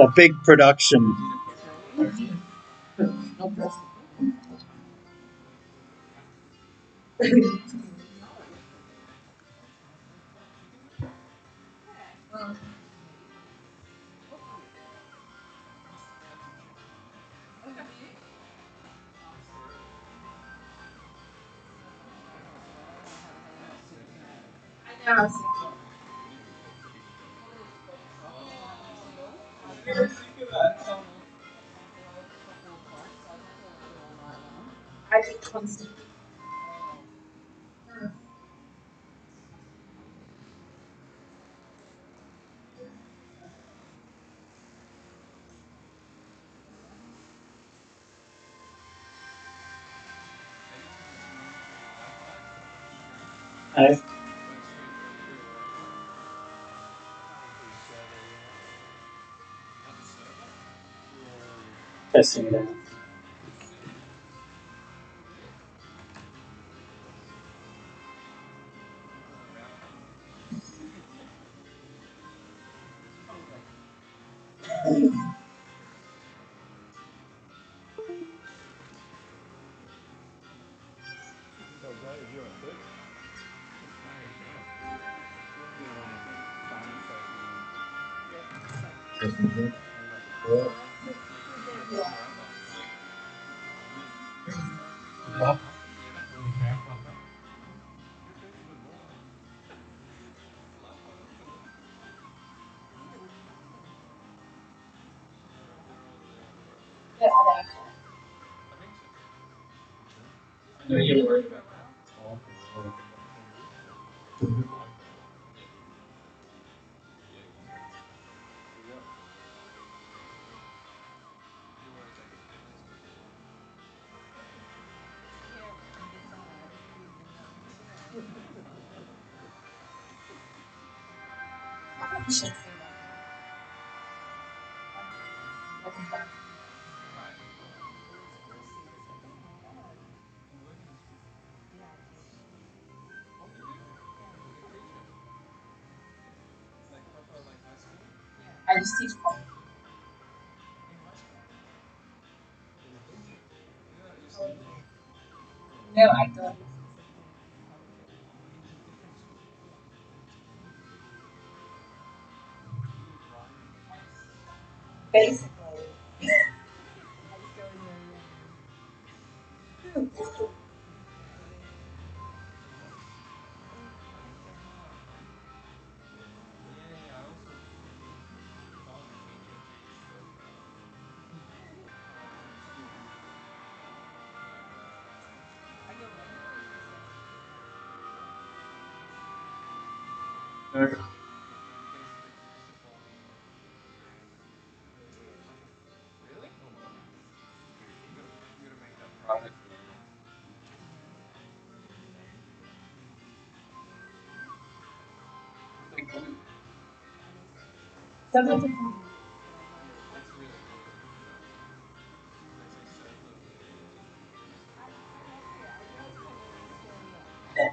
a big production. I testing it out.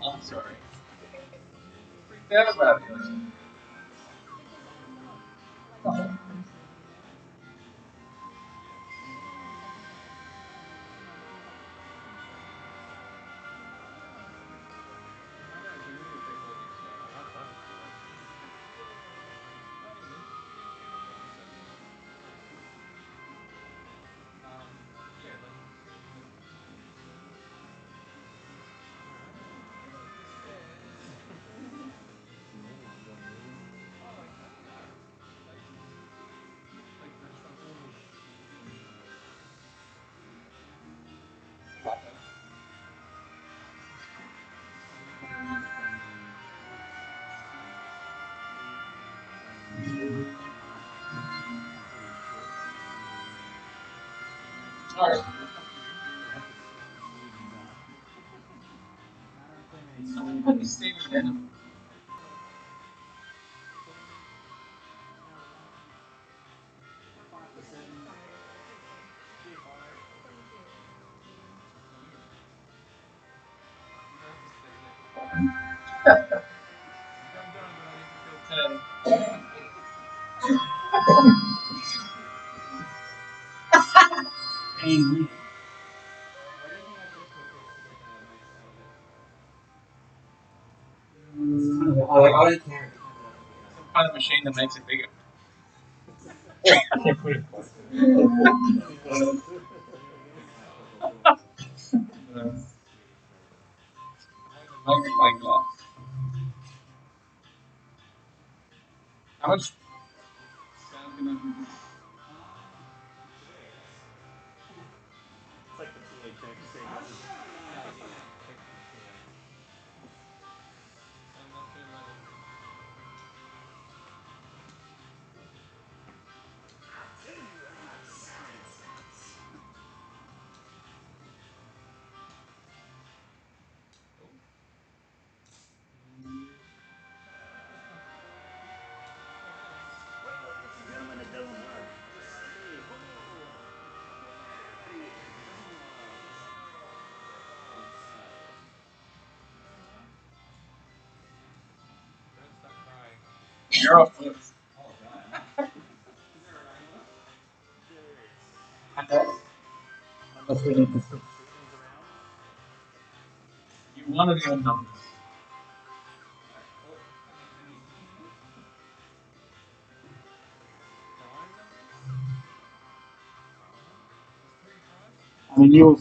I'm sorry. Forget about it. Alright. Somebody stay with them. Pain win. I don't care. Some kind of machine that makes it bigger. Like that. How much sound can I do? It's like the THX thing. You're off first. Unless we need to switch. You want to be on numbers. I mean, you'll.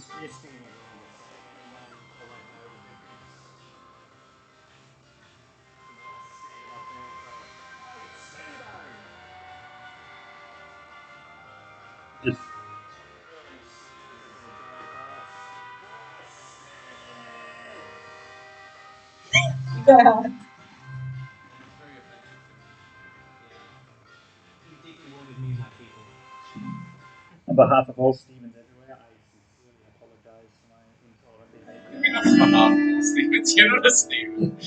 Just. Yeah. On behalf of all Stevens everywhere, I sincerely apologize for my intolerant behavior. Maybe not on behalf of all Stevens. You're not a Steven.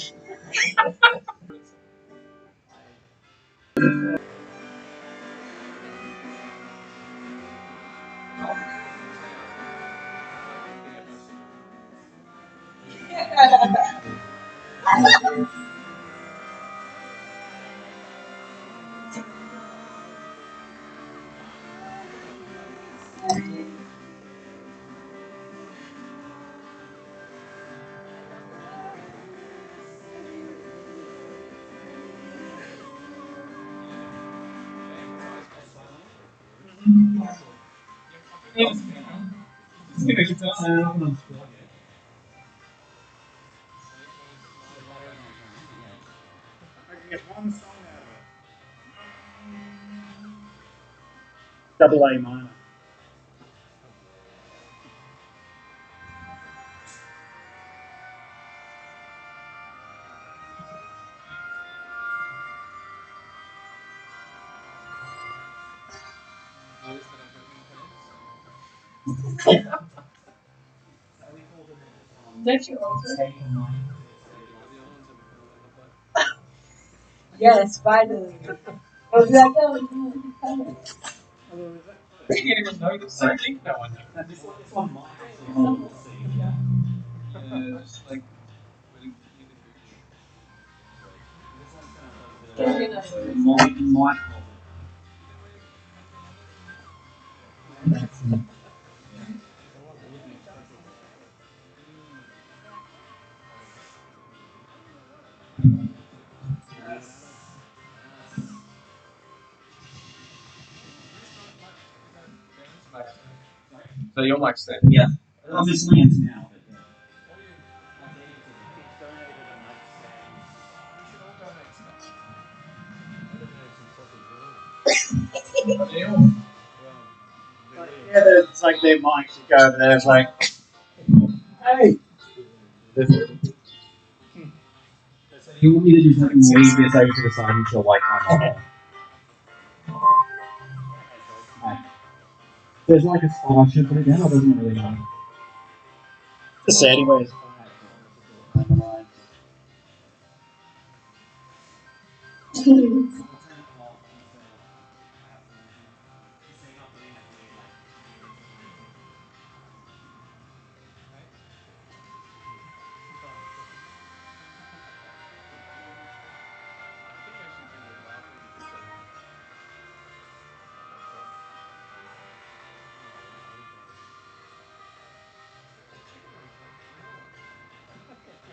Double A minor. Don't you also? Yes, finally. I was like, oh, I didn't even notice. I think that one. This one might actually hold the seat. Yeah, just like near the gooch. It might hold it. So your mic's there? Yeah. I'm just Lance now. But, yeah, there's like their mics that go over there. It's like, hey. So you want me to just like leave this over to the side until like I'm on? Right. There's like a spot I should put it down. Or doesn't it really matter? Just say anyway. It's fine.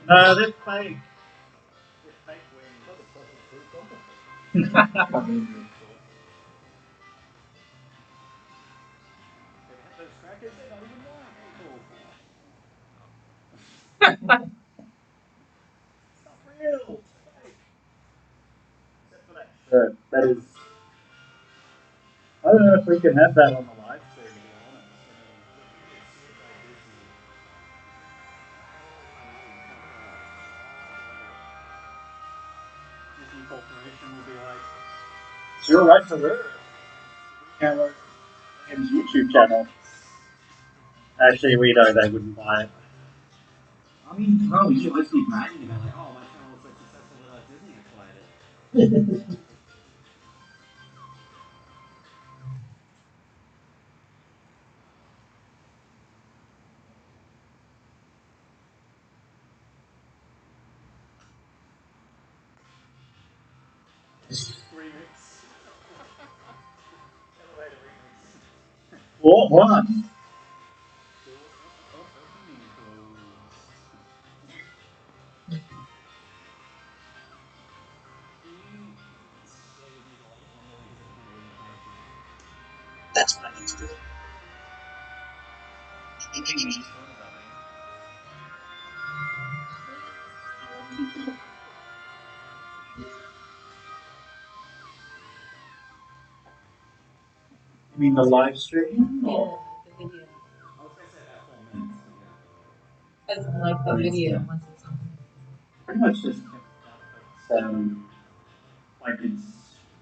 No, they're fake. They're fake wings. Those crackers, they're not even white, people. It's not real. It's fake. Except for that shirt. That is. I don't know if we can have that on the live stream, to be honest. Disney Corporation will be like, it's your right to wear it. Camera and YouTube channel. Actually, we know they wouldn't buy it. I mean, bro, you always keep bragging about like, oh, my channel was so successful that Disney acquired it. Remix. What one? That's what I need to do. You mean the live stream? Yeah, the video. I was gonna say about 4 minutes, but yeah. As in, like the video once it's on. Pretty much just kept it up, but like it's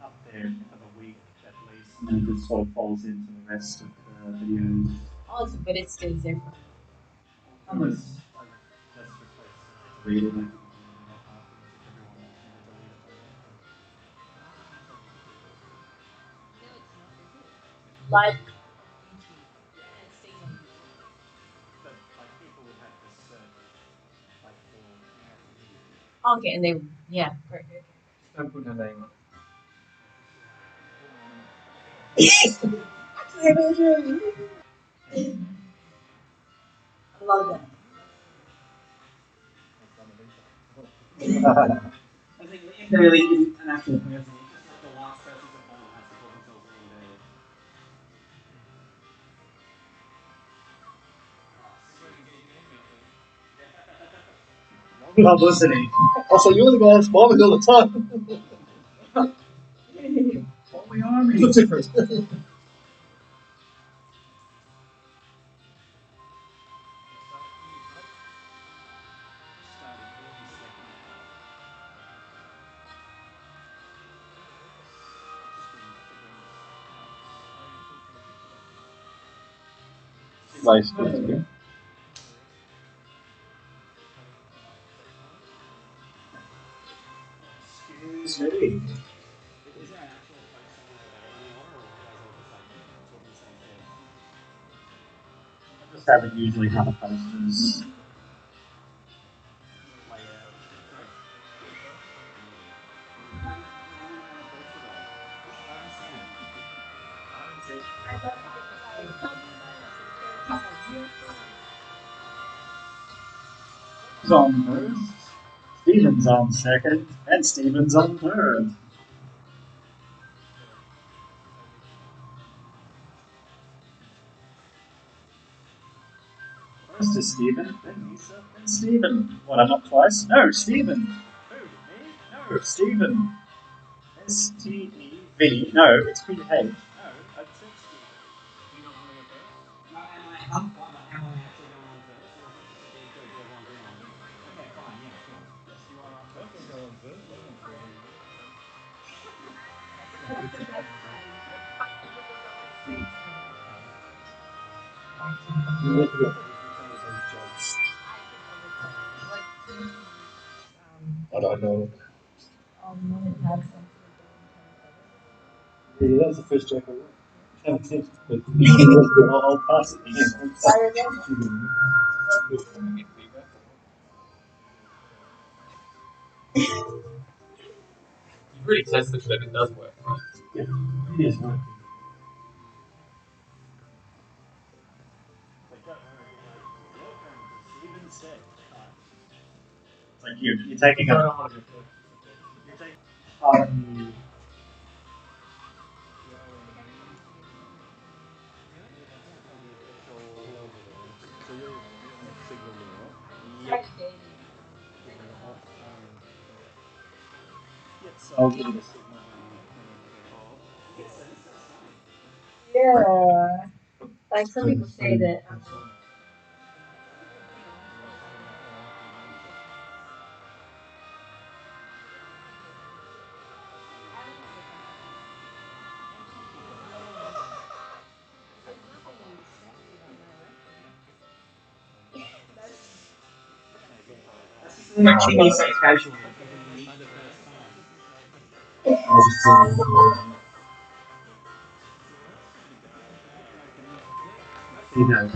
up there for the week at least, and then it just sort of falls into the rest of the videos. Oh, but it stays there for. Unless less requests to read it, like that afterwards if everyone never delete it by then. Live on YouTube. Yeah, it stays on YouTube. But like people would have to search like for Okay, and they, yeah, right. don't put a name on it. I love that. I think Liam Daly isn't an actual person. He's just like the last person to follow has to call themselves Liam Daly. Publicity. Also, you're the guy that's bombing all the time. Holy army. What's the difference? Nice. Excuse me. Is there an actual post somewhere about it anymore, or are you guys all just like talking the same thing? I just haven't usually had a posters laid out. Sorry? I haven't seen it. I haven't seen it. I thought you could Who's on first? Steven's on second, and Steven's on third. First is Steven, then Lisa, then Steven. What, I'm up twice? No, Steven. Who? Me? No, Steven. S-T-E-V. No, it's P-H. No, I said Steven. Do you not want to go first? No, am I up? But am I actually going on first? Or is it just a big go to everyone's in on? Okay, fine, yeah, sure. Yes, you are up first. Go on first. I want to I don't know. when it has something. Yeah, that was the first joke I wrote. I haven't seen it, but I'll pass it again. Fire again? You've really tested that it does work, right? Yeah, it is working. But don't worry, like, welcome to Steven's Set. Like you're taking a um, Like dating. so I'll give it a signal. Yeah. Like some people say that. She needs it casual. You know.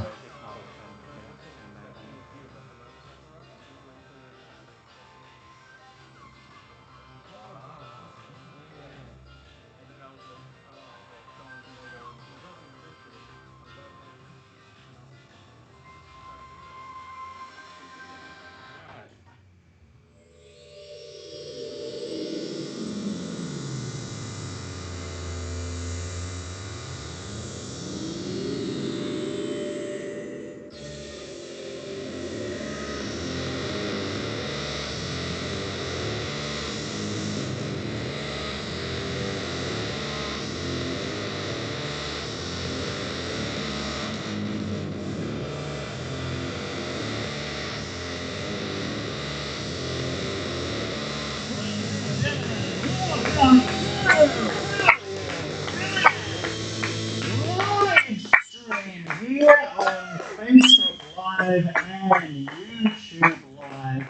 Livestream here on Facebook Live and YouTube Live.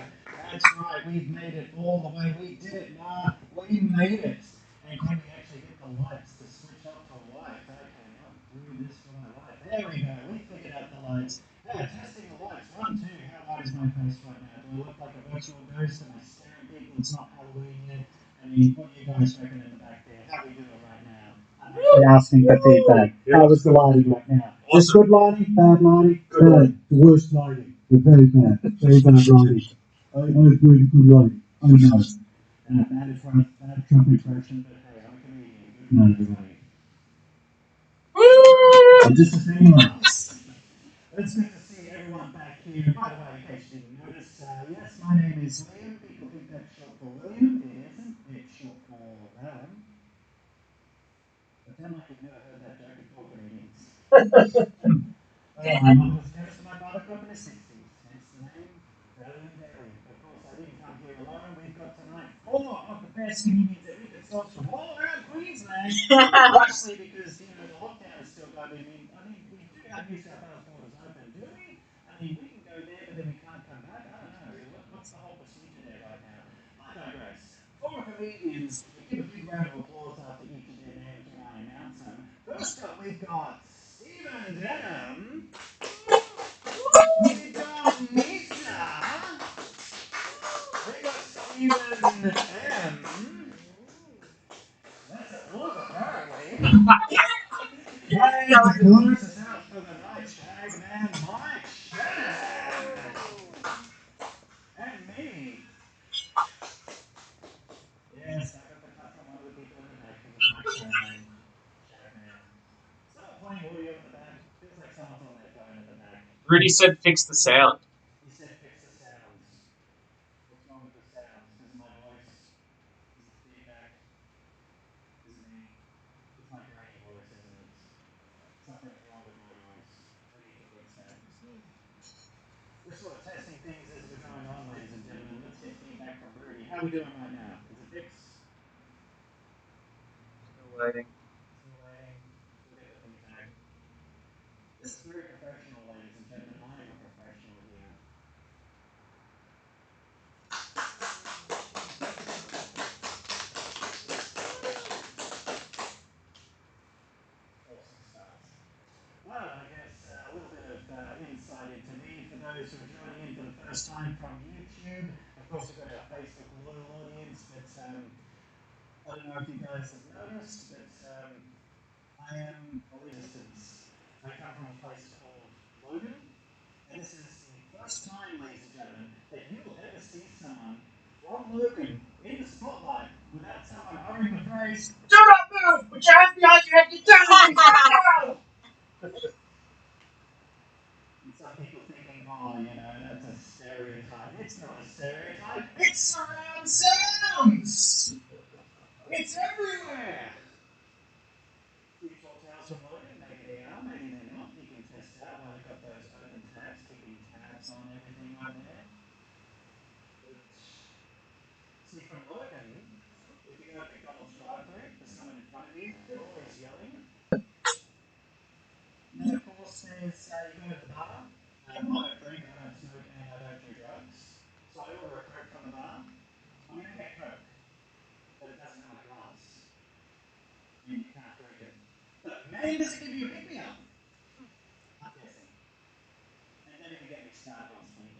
That's right, we've made it all the way. We did it, Ma. We made it. And can we actually get the lights to switch up for light? Okay, not do this for my light. There we go. We figured out the lights. Testing the lights. 1, 2. How light is my face right now? Do I look like a virtual ghost? Am I scaring people? It's not Halloween yet. I mean, what do you guys reckon in the back there? How are we doing right now? They're asking for feedback. How was the lighting right now? Just good lighting, bad lighting, bad. The worst lighting. Very bad. Very bad lighting. I agree with good lighting. I know. Bad Trump impression, but hey, I'm a comedian. Good night, everybody. I'm just a female. It's good to see everyone back here. By the way, in case you didn't notice, yes, my name is Liam. People think that's short for William. It isn't. It's short for Valium. Pretend like you've never heard that joke before, comedians. My mother was nearest to my mother grew up in the 60s, hence the name Valium Valium. Of course, I didn't come here alone. We've got tonight 4 of the best comedians that we can source from all around Queensland. Mostly because, the lockdown is still going. We do have New South Wales borders open, do we? We can go there, but then we can't come back. I don't know. What's the whole procedure there right now? I digress. 4 comedians. We give a big round of applause after each of their names when I announce them. First up, we've got Stephen Denham. We've got Nisa. We've got Stephen M. That's a lot, apparently. Hey, close us out for the night, Shagman Mike Shannon. And me. Yes, I got the cut from one of the people in the back. It was Mike Shanahan. Shanahan. Someone playing audio in the back. Feels like someone's on their phone in the back. Rudy said fix the sound. He said fix the sounds. What's wrong with the sounds? Is it my voice? Is it feedback? Is it me? It's my grainy voice, isn't it? Something's wrong with my voice. We need to fix that. We're sort of testing things as we're going on, ladies and gentlemen. Let's get feedback from Rudy. How are we doing right now? Is it fixed? Still waiting. Still waiting. We'll get the feedback. This is very professional, ladies and gentlemen. I am a professional here. Awesome stuff. Well, I guess a little bit of insight into me for those who are joining in for the first time from YouTube. Of course, we've got our Facebook loyal audience, but I don't know if you guys have noticed, but I am a resistance. I come from a place called Logan, and this is the first time, ladies and gentlemen, that you will ever see someone from Logan in the spotlight without someone uttering the phrase, "Do not move! Put your hands behind your head, you don't move now!" And some people thinking, oh, you know, that's a stereotype. It's not a stereotype. It's surround sounds! It's everywhere! Few tall tales from Logan. Maybe they are, maybe they're not. You can test out while we've got those open tabs, keeping tabs on everything right there. But see, from Logan, if you go to McDonald's drive-thru, there's someone in front of you, they're always yelling. And then, of course, there's you go to the bar. I don't drink, I don't smoke, and I don't do drugs. So I order a Coke from the bar. I'm going to get Coke, but it doesn't have a glass. I mean, you can't drink it. But maybe does it give you a pick-me-up? Not guessing. And then if you get me started on speed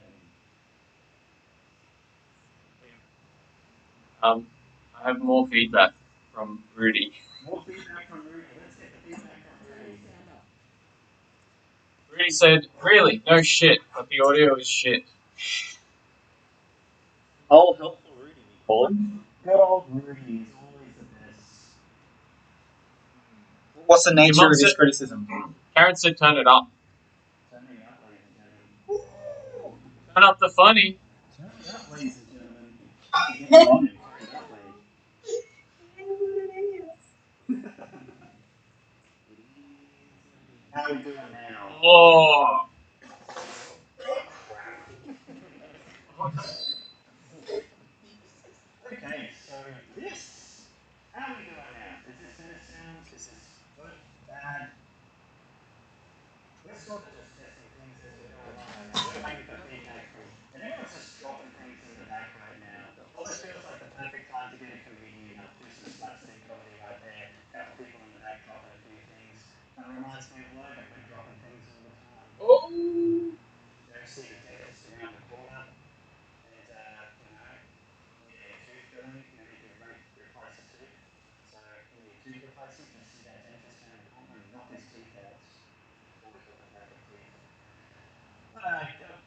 dating. I have more feedback from Rudy. More feedback from Rudy. Let's get the feedback from Rudy. Rudy said, "Really, no shit, but the audio is shit." Old helpful Rudy, we call him. Good old Rudy is always the best. What's the nature of must his say- criticism? Karen said, "Turn it up. Turn it up, ladies and gentlemen. Turn up the funny." Turn it up, ladies and gentlemen. Get the volume. Turn it up, ladies. How are we doing now? Oh, Okay, so this. How are we doing now? Is this better sound? Is this good? Bad? We're sort of just testing things as we go along right now. We're waiting for feedback from. And everyone's just dropping things in the back right now. Well, this feels like the perfect time to get a comedian up, do some slapstick comedy right there. A couple people in the back dropping a few things. Kind of reminds me of Logan. We're dropping things all the time. oh. You know, see the dentist around the corner, and you know, you get your tooth going. You know, you can replace a tooth. So you need tooth replacement. Just see that dentist around the corner and knock his teeth out. Always looking for perfect teeth.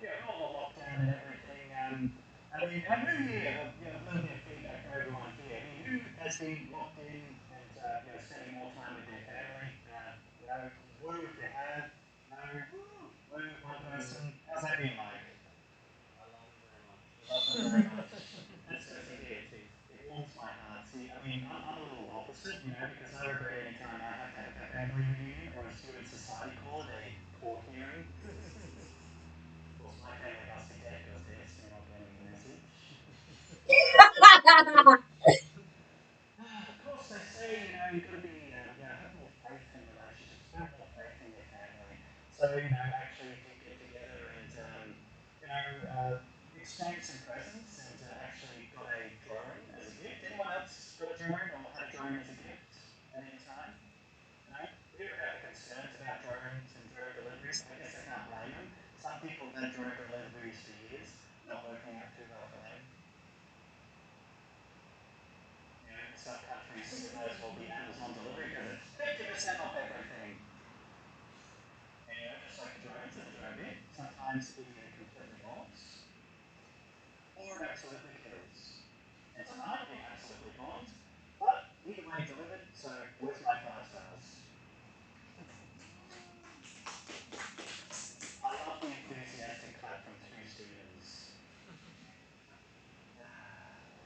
Yeah, all the lockdown and everything. I mean, and who here? A little bit of feedback from everyone here. I mean, who has been locked in and you know, spending more time with their family? You know, woo if you have. No, woo one person. How's that been like? I love them very much. Love them very much. That's good to hear. It warms my heart. See, I mean, I'm a little opposite, you know, because I regret any time I have to have a family reunion or a student society call, a court hearing. Of course, my family must be dead because they're still not getting the message. Of course, they say, you know, you've got to be, you know, have more faith in relationships, have more faith in your family. So, you know, actually do get together and, you know, exchange some presents and actually got a drone as a gift. Anyone else got a drone or had a drone as a gift at any time? No? We do have the concerns about drones and drone deliveries. I guess I can't blame them. Some people have had drone deliveries for years, not working out too well for them. You know, in some countries it may as well be Amazon delivery because it's 50% off everything. And you know, just like the drones and the drone bit, sometimes it either completely bombs or it absolutely kills. And tonight it absolutely bombed, but either way delivered, so where's my 5 stars? I love the enthusiastic clap from 2 students.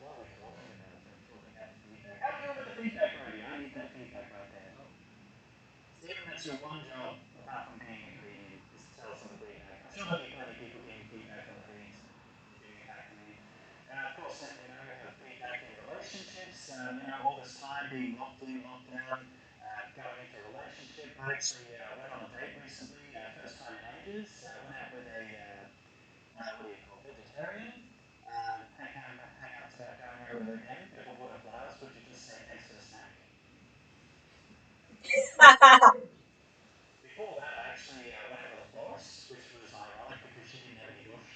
What are we talking about? We're talking about feedback. How are we doing with the feedback, Rudy? I need that feedback right there. Stephen, that's your one job, apart from being a comedian, is to tell us on the feedback. I'm sure there'll be plenty of people giving feedback on the feeds and giving it back to me. Of course, let me know have feedback in relationships. You know, all this time being locked in, locked down, going into a relationship. I actually went on a date recently, first time in ages. Went out with a, what do you call it, vegetarian. Hang out about going over there again. If it would have flowers, would you just say thanks for the snack? Before that, I actually went out with a florist, which was ironic because she didn't have any bush.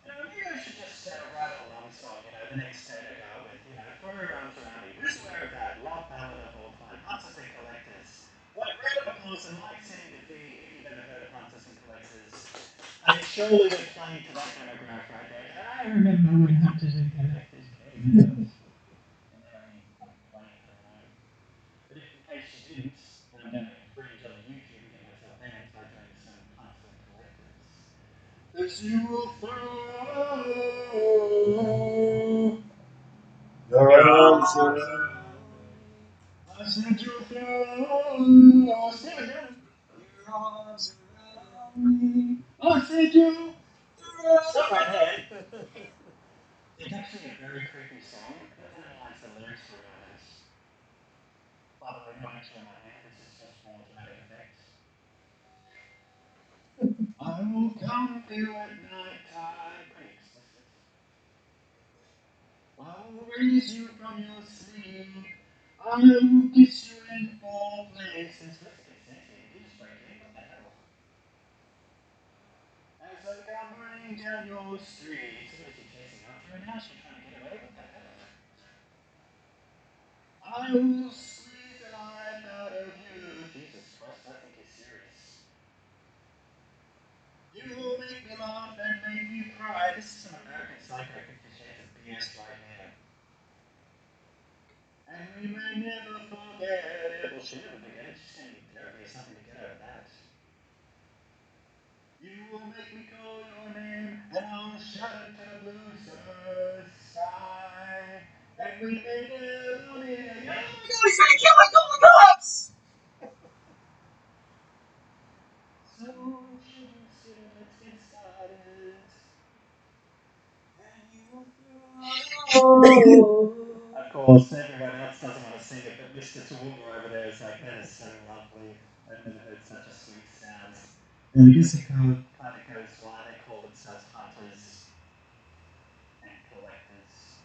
You know, maybe I should just write a love song, you know, the next day to go with, you know, throw your arms around me. Who's aware of that? Love ballad of all time. Hunters and collectors. What round of applause and Mike sitting to surely they're playing to that demographic right there. I remember when Hunters and Collectors came out. And they're only playing for a while. But if in case you didn't, I'm going to cringe on the YouTube and get myself banned by doing some Hunters and Collectors. As you will throw your arms around. I said you'll throw, sing it again. Your arms around me. I said you stop right there. It's actually a very creepy song. Whoever analyzed the lyrics for it. By the way, not actually in my hand. This is just for dramatic effect. I will come to you at night time. Pretty explicit. I will raise you from your sleep. I will kiss you in 4 places. Let's get sexy. It is breaking. What the hell? As I come running down your street. What is she chasing after her now? She's trying to get away. What the hell? I will squeeze the life out of you. Jesus Christ, I think he's serious. You will make me laugh and make me cry. This is some American Psycho 50 Shades of BS right here. And we may never forget it. Well, she'll never forget it. She's going to need therapy or something to get over that. You will make me call your name, and I'll shout to the blue sky. And we may never meet again. Oh my God, he's going to kill my cops! So, should you sit, let's get started. And you will throw. Of course, everyone else doesn't want to sing it, but Mr. Toowoomba over there is like, that is so lovely. I've never heard such a sweet sound. And I guess it kind of goes why they call themselves hunters and collectors.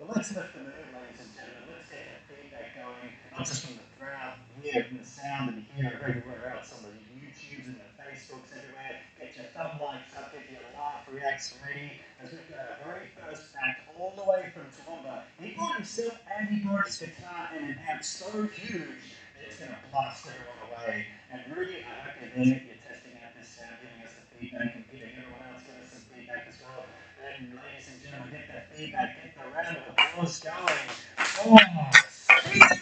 Well, let's lift the mood, ladies and gentlemen. Let's get that feedback going, not just from the crowd here, from the sound and here, everywhere else on the YouTubes and the Facebooks everywhere. Get your thumb likes up, get your laugh reacts ready, as we've got our very first act all the way from Toowoomba. He brought himself and he brought his guitar and an amp so huge that it's going to blast everyone away. And Rudy, I hope you're there. You're testing out this sound, giving us the feedback and giving everyone else give us some feedback as well. And ladies and gentlemen, get that feedback, get the round of applause going. Oh, Stephen!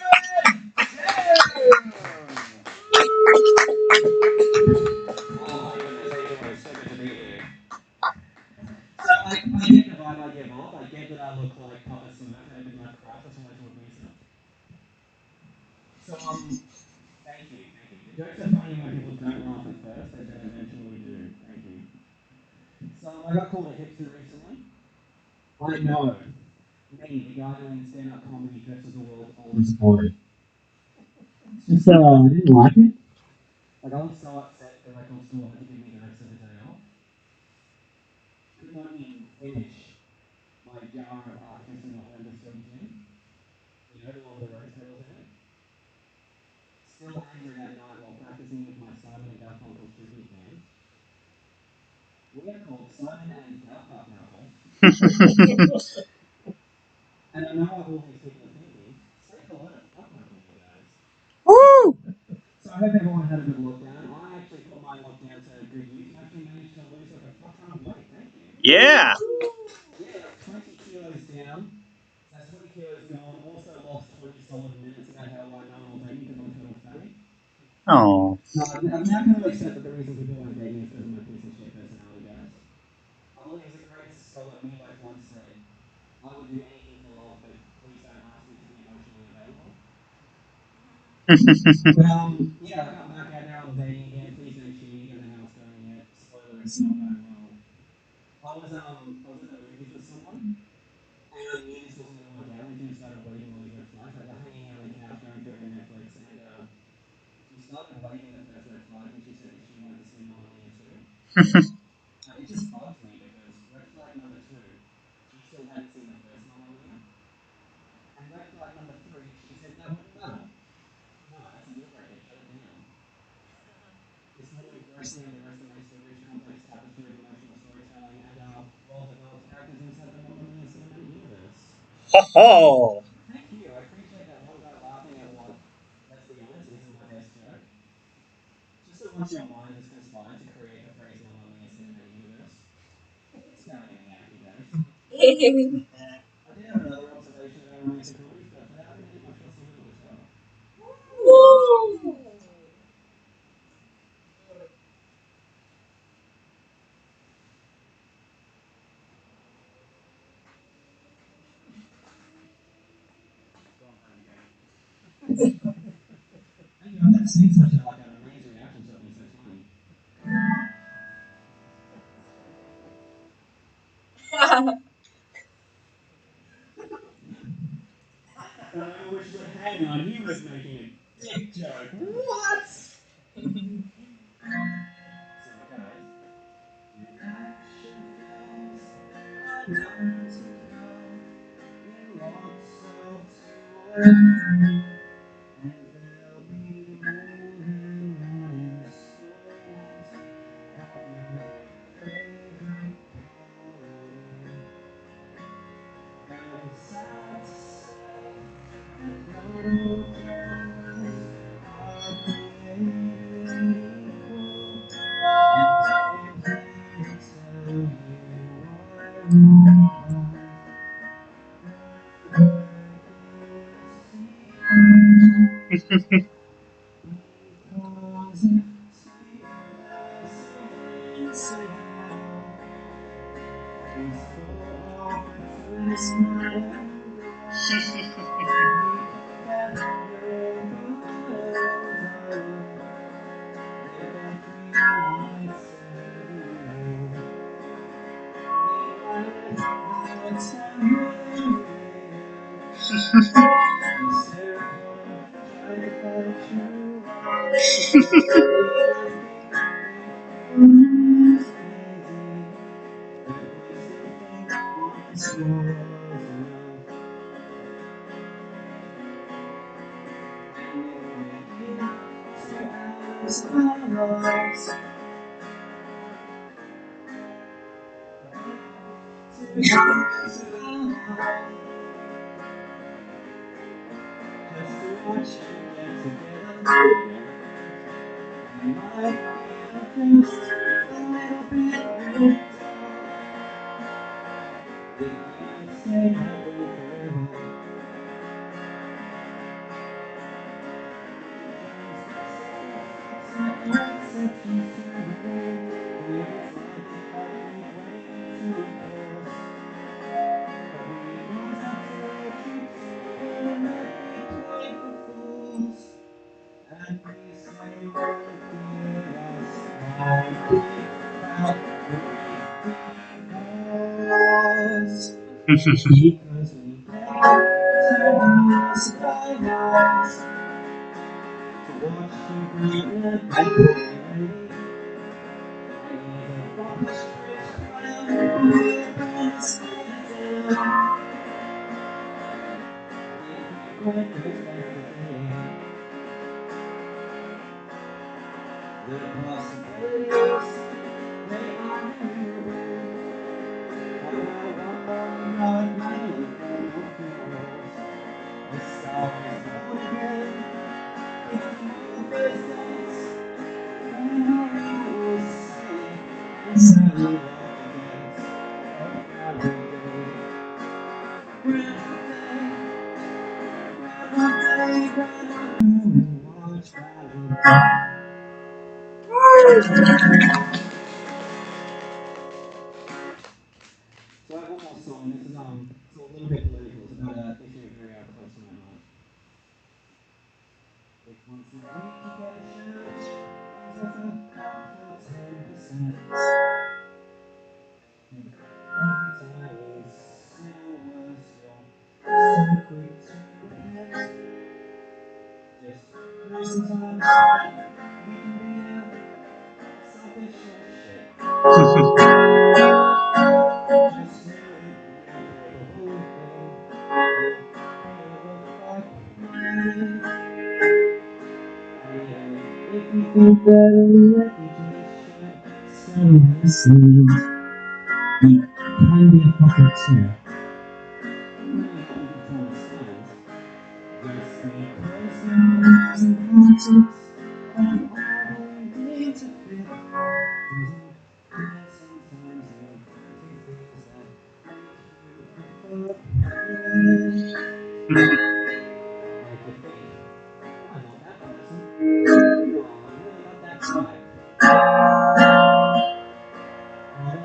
Oh my goodness, everyone is so good to be here. So I get the vibe I give off. I get that I look like Papa Smurf and a bit like crap. That's why I told myself. So thank you, thank you. The jokes are funny when people don't laugh at first, they then eventually do. Thank you. So I got called a hipster recently. I know. Me, the guy doing stand-up comedy dressed as the world's oldest boy. It's just, I didn't like it. Like, I was so upset the record store had to give me the rest of the day off. Could not even finish my jar of artisanal horrendous gin. You know, the one with the rose petals in it. Still angry that night while practicing with my Simon and Garfunkel tribute band. We are called Simon and Garfunkel. And I know what all these people are thinking. Say hello to Funko, you guys. Woo! So I hope everyone had a good lockdown. I actually put my lockdown to good use and actually managed to lose like a fuck ton of weight. Thank you. Yeah. Yeah, that's 20 kilos down. So that's 20 kilos gone. Also lost 20 solid minutes about how no one will date me because I'm a total fatty. Oh. No, I'm now going to accept that the reason people won't date me is because of my piece of shit personality, guys. I believe as the great scholar Meatloaf once said, I would do anything for love, but please don't ask me to be emotionally available. But yeah, I got back out there on dating again. Please don't shoot me. Don't know how it's going yet. Spoiler: it's not going well. I was at the movies with someone, and I knew this wasn't going to work out. We just started waving all these red flags. Like we're hanging out on the couch, going through Netflix, and we started waving the first red flag, and she said that she wanted to see Mamma Mia too. It just bugs me because red flag number two, she still hadn't seen the first Mamma Mia, and red flag number three, she said that wouldn't matter. No, that's a deal breaker. Shut it down. This will move directly into the rest of my rich, complex tapestry of emotional storytelling and well-developed characters inside the Mamma Mia cinematic universe. Ho ho. Thank you. I appreciate that one guy laughing at what, let's be honest, isn't my best joke. Just that once your mind has conspired to create the phrase Mamma Mia cinematic universe, I did have another observation about romantic comedy stuff, but I haven't hit my first limit of the show. Woo! Thank you, I've never seen such a, like, an amazing reaction to something so funny. And I wish that hang on, he was making a dick joke. What? So, guys, reaction films are not to go in lots of toys, and there'll be more than one installment of your favorite comedy. And it's sad to say that not all genres are created equal, and I'm here to tell you why rom-coms because we to watch you bring it back to me. The possibilities, they are innumerable. I'm not many funerals. The stars born again. If you first dance, I will sing and sadly walk against a crowded day. Watch Valium. So I have one more song. This is it's a little bit political. It's about a issue very close to my heart. If once a week you get a chance, things off a cup for 10%. And every time you say a word, you're so quick to repent. Just know sometimes we can be selfish as shit. Just do it for the whole thing. If you think that reputation settle this thing, you can be a fucker too. Really helping to understand. Just because your lives and politics are all need to fit doesn't mean sometimes you do things that make the thief. I'm not that person. Oh, I'm really not that type. I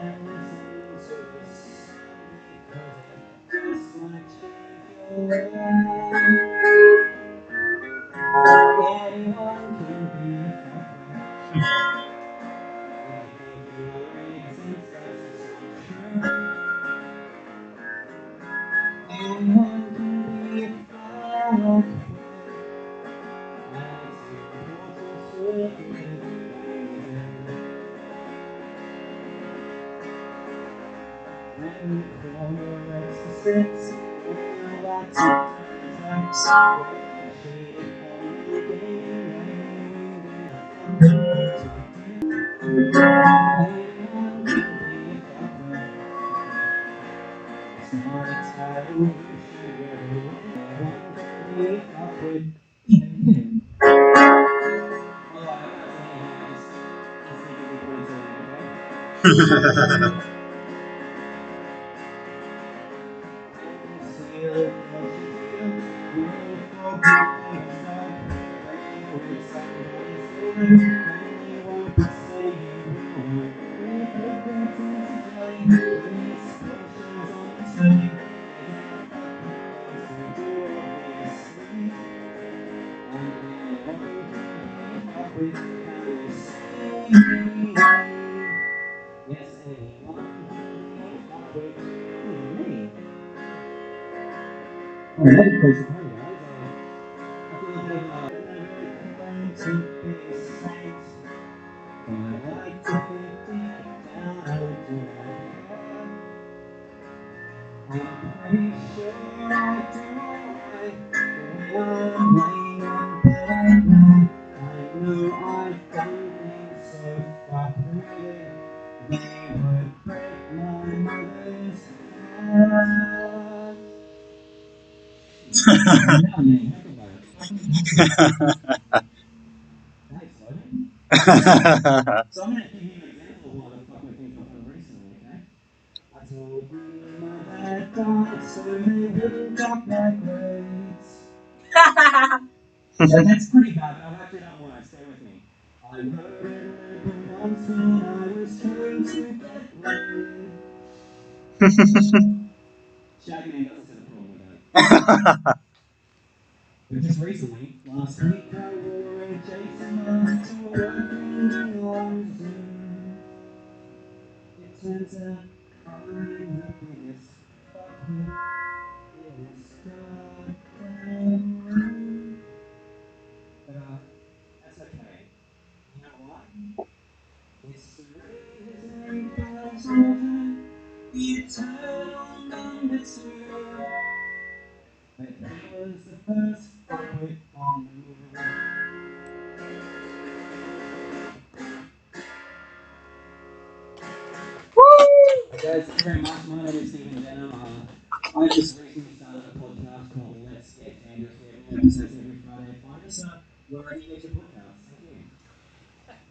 am listening to this song because it just might change your life. Anyone can be a fucker. They think you already since that's not true. Anyone can be a fucker. And it's important to admit. When you call your ex to six, when you like to turn tracks, when you cheated on the game, when you get anyone can be a fucker. It's not a title you should wear. Anyone can be a fucker. Even him. Oh, I can't see any hands. Let's see if we put it to them, okay? Yes, anyone can be fucked with me. Oh, that goes to party, guys. I feel like never claim to be a saint, but I like to think deep down I do not care. I'm pretty sure I do alright when I'm laying in bed at night. I know I've done things so fucking weird they would break my mother's heart. Now I'm getting heckled by it. Thanks, Logan. So I'm going to give you an example of one of the fucking things I've done recently, okay? I told my dad died so they wouldn't drop my grades. So that's pretty bad, but I've actually done worse. Stay with me. I wrote a letter once when I was trying to get laid. Shaggy Man doesn't see the problem with that. But just recently, last week, I wore a Jason mask to work in London. It turns out I'm the biggest fucker in this goddamn room. But that's okay. You know why? History has named us over the eternal number two. But he was the first fucker on the moon. Guys, thank you very much. My name is Stephen Denham. I just recently started a podcast called Let's Get Dangerous. We have new episodes every Friday. Find us wherever you get your podcasts.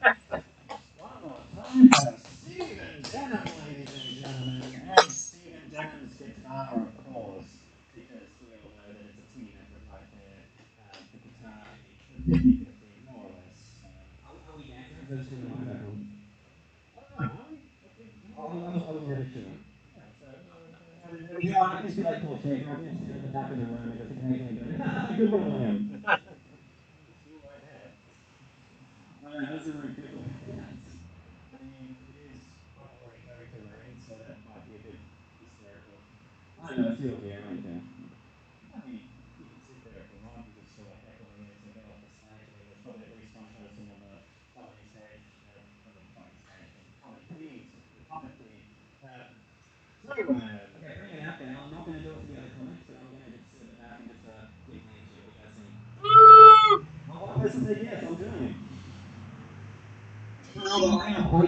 Thank you. One more time for Stephen Denham, ladies and gentlemen, and Stephen Denham's guitar, of course, because we all know that it's a team effort right there. The guitar, the 50-50, more or less. Are we dancing? Or is it just in the microphone? I don't know, are we? I was never sure. Yeah, I can see like Paul Shaker. I can stand at the back of the room and just occasionally go, good one, William. Still right there. I don't know, that's a very difficult dance. I mean, it is quite a lot of character we're in, so that might be a bit hysterical. I don't know, it's your gear, I don't care. I mean, you can sit there if you want, you can sort of heckle me as I get off the stage. I mean, there's probably at least one person on the comedy stage, comedy page, the comic page. Okay, bring it out there. I'm not going to do it for the other comics, but I'm going to just sit at the back and just give hand shit. What do you guys think? Well, one person said yes, I'm doing it. I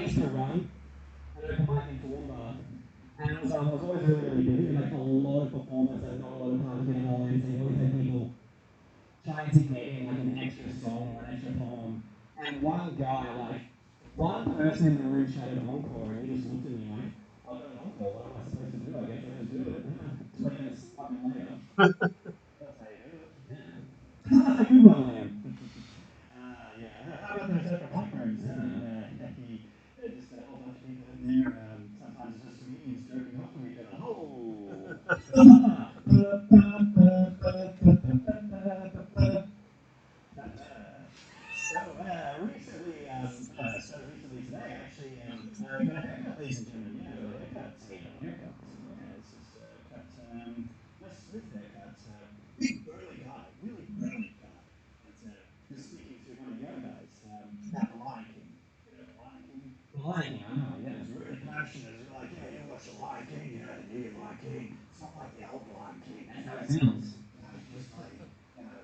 used to run an open mic in Toowoomba, and I was always really, really busy, like a lot of performances, not a lot of times getting on, so you always had people trying to get in like an extra song or an extra poem, and one guy, like, one person in the room shouted encore, and he just looked at me like, I'll do an encore, what am I supposed to do? I guess I just do it. 20 minutes fucking later. That's how you do it. Yeah. that's a good one, Liam. Yeah. How about those open mic rooms? Just a whole bunch of people in there. Sometimes it's just comedians joking off with each other. Oh. Recently today, actually, I got a haircut, ladies and gentlemen. Yeah, I got a haircut. Yeah, it's just cut, nice smooth haircut. Big burly guy, really burly guy. But was speaking to one of the other guys about the Lion King. You know, the Lion King. The Lion King, I know. Yeah, it's really passionate. It's like, yeah, you watch the Lion King, you know, the new Lion King. It's not like the old Lion King. That's how it sounds. Just like, you know,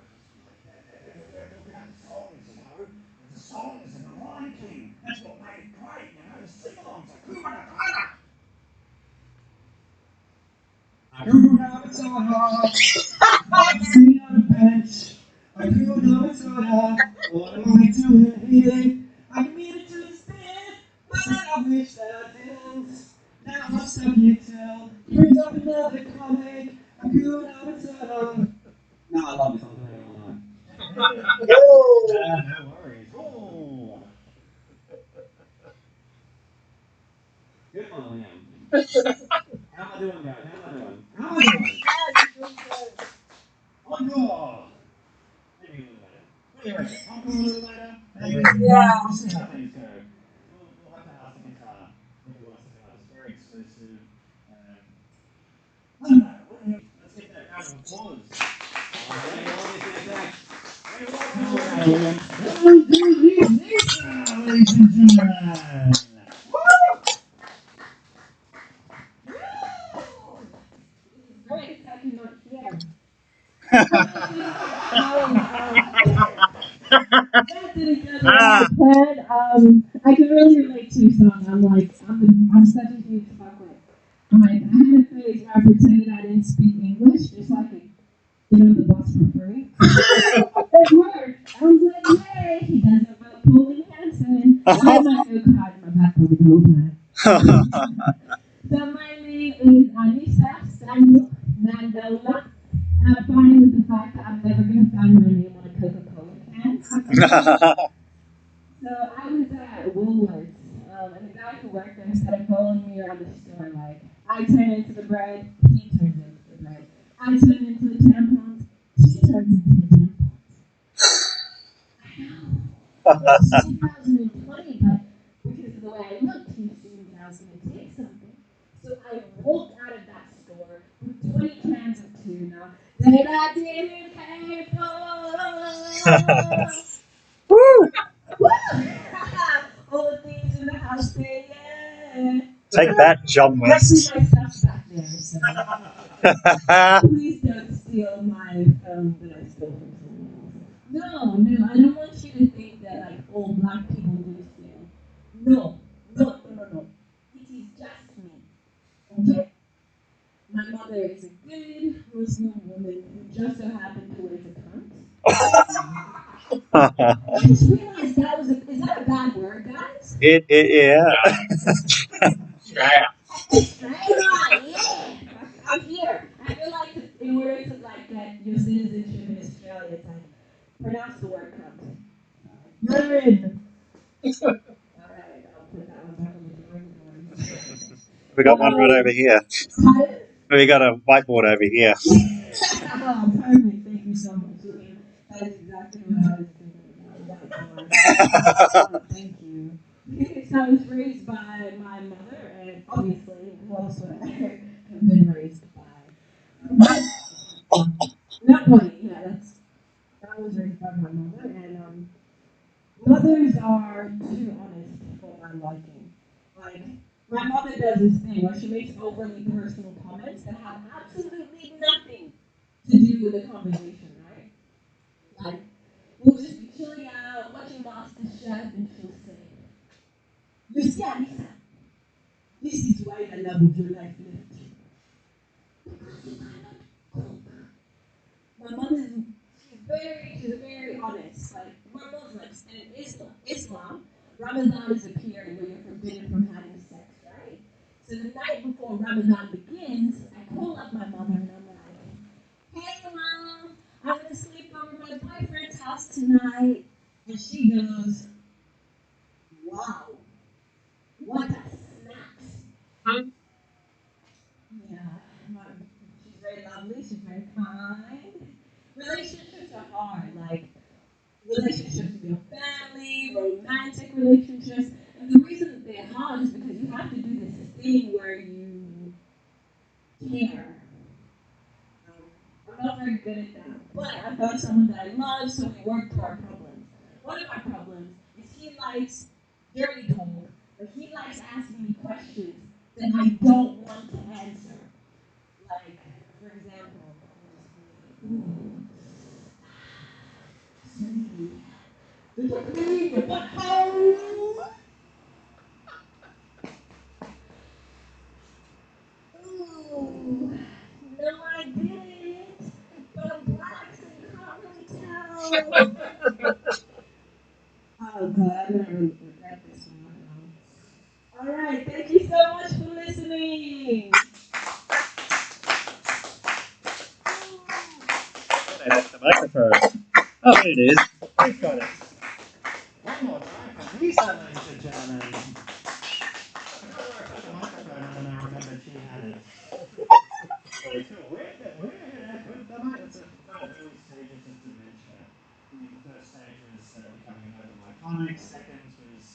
look at the songs, you know. The songs in the Lion King. That's what made it great, you know. The sing-alongs, like Kuma Matata. Hakuna Matata. I'm sitting on a bench. Hakuna Matata. What am I doing here? I needed to spin, but I wish that I didn't. Now I'm stuck here till he brings up another comic. Hakuna Matata. No, I love this. I'm doing it all night. No worries. Oh. Good one, Liam. How am I doing, guys? How am I doing? Encore. Maybe a little later. What do you reckon? Encore a little later? Maybe. Yeah. We'll see how things go. We'll have to ask the guitar. Maybe we'll ask the guitar. It's very exclusive. I don't know. Let's get that round of applause. Ladies and gentlemen. Great, that you're not here. That didn't go the way I planned. I can really relate to your song. I'm such a huge fuckwit. Like, I had a phase where I pretended I didn't speak English, just like a get on the bus for free. It worked. I was like, yay, he doesn't vote Pauline Hanson. I had my go-kart in my back pocket the whole time. So my name is Anissa Samuel Mandela. And I'm fine with the fact that I'm never going to find my name on a Coca-Cola can. So I was at Woolworths, and the guy who worked there started following me around the store. Like, I turn into the bread, he turns into the bread. I turn into the tampons, he turns into the tampons. I know. It's 2020, but because of the way I looked, he assumed that I was going to take something. So I walked out of that store with 20 cans of tuna that I didn't pay for. Woo! All the things in the house say yeah. Take that, John West. Luckily, my stuff's back there, so please don't steal my phone that I stole from someone else. No, I don't want you to think that like all black people do steal. No. It is just me. Okay? My mother is a good Muslim woman who just so happened to wear a cunt. I just realized is that a bad word, guys? Yeah. Yeah. Australia, yeah. I'm here. I feel like in order to like get your citizenship in Australia, it's like pronounce the word cunt. You're in. Alright, I'll put that one back on the drawing board. We got one right over here. Pardon? We got a whiteboard over here. Oh, perfect. Thank you so much, Liam. That is exactly what I was thinking about. Oh, thank you. So I was raised by my mother, and obviously, who else would I have been raised by? Nobody. Yeah, I was raised by my mother, and mothers are too honest for my liking. Like, my mother does this thing where she makes overly personal comments that have absolutely nothing to do with the conversation, right? Like, we'll just be chilling out, watching Master Chef, and she'll say, you see, Anissa, this is why the love of your life left you. Because you cannot cook. My mother, she's very honest. Like, we're Muslims, and in Islam, Ramadan is a period where you're forbidden from having sex, right? So the night before Ramadan begins, I call up my mother and I'm like, hey mom, I'm gonna sleep over my boyfriend tonight? And she goes, wow, what a snacks. Hmm? Yeah, she's very lovely, she's very kind. Relationships are hard, like relationships with your family, romantic relationships. And the reason they're hard is because you have to do this thing where you care. I'm not very good at that. But I found someone that I love, so we work through our problems. One of our problems is he likes dirty talk, but he likes asking me questions that I don't want to answer. Like, for example, ooh, sweetie, did you clean your butthole? Ooh, no, I didn't. But I'm black, so you can't really tell. Oh God, I'm gonna regret this one. All right, thank you so much for listening. That's the microphone. Oh, there it is. We've got it. One more time for Lisa, ladies and gentlemen. I forgot where I put the microphone and then I remembered she had it. Very cool. Where did I put the mic? It's kind of early stages of dementia. The first stage was becoming an open iconic, second was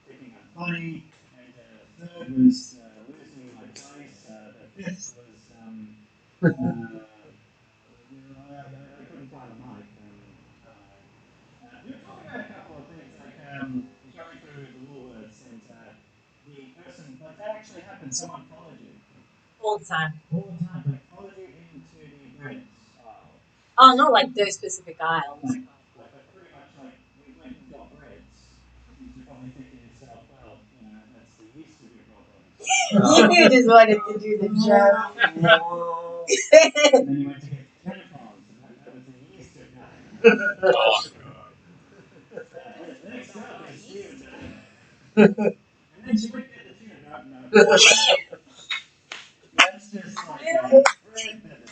thinking I'm funny, and the third was losing my place, the fifth was I couldn't find a mic. We were talking about a couple of things, like going through the Woolworths and the person, like that actually happened, someone followed you. All the time. All the time, like followed you into the breads aisle. Oh, not like those specific aisles. But pretty much like you went and got breads. You're probably thinking to yourself, well, that's the yeast of your problems. You just wanted to do the joke. And then you went to get tampons, and that was the yeast of your next up is Steven's. And then she went to get the tuna. No. That's just like bread that is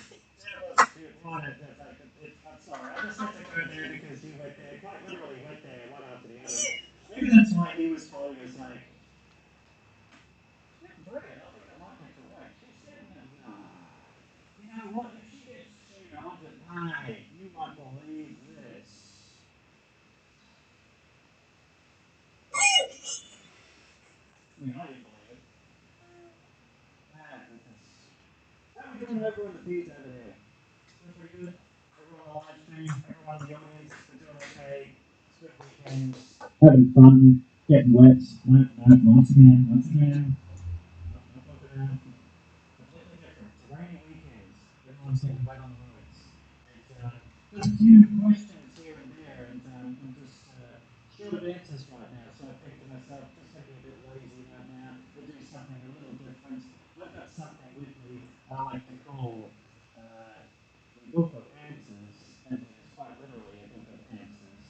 I'm sorry, I just had to go there because you went there, quite literally went there one after the other. Maybe that's why he was following us like, get bread, I'll think I might have to wait. She said no. You know what, if she gets tuna onto pie, you won't believe this. I mean, I didn't believe it. Goodness. How are we doing over in the feeds over there? Doing pretty good? Everyone on live stream, everyone in the audience, we're doing okay. It's good weekends. Having fun, getting wet. No, once again. Not poking around. Completely different. It's a rainy weekend. Everyone's getting wet on the roads. And just a few questions here and there, and I'm just short of answers right now. So I think to myself, just going to be a bit lazy right now. We'll do something a little different. I've got something with me I like to call the book of answers, and it is quite literally a book of answers.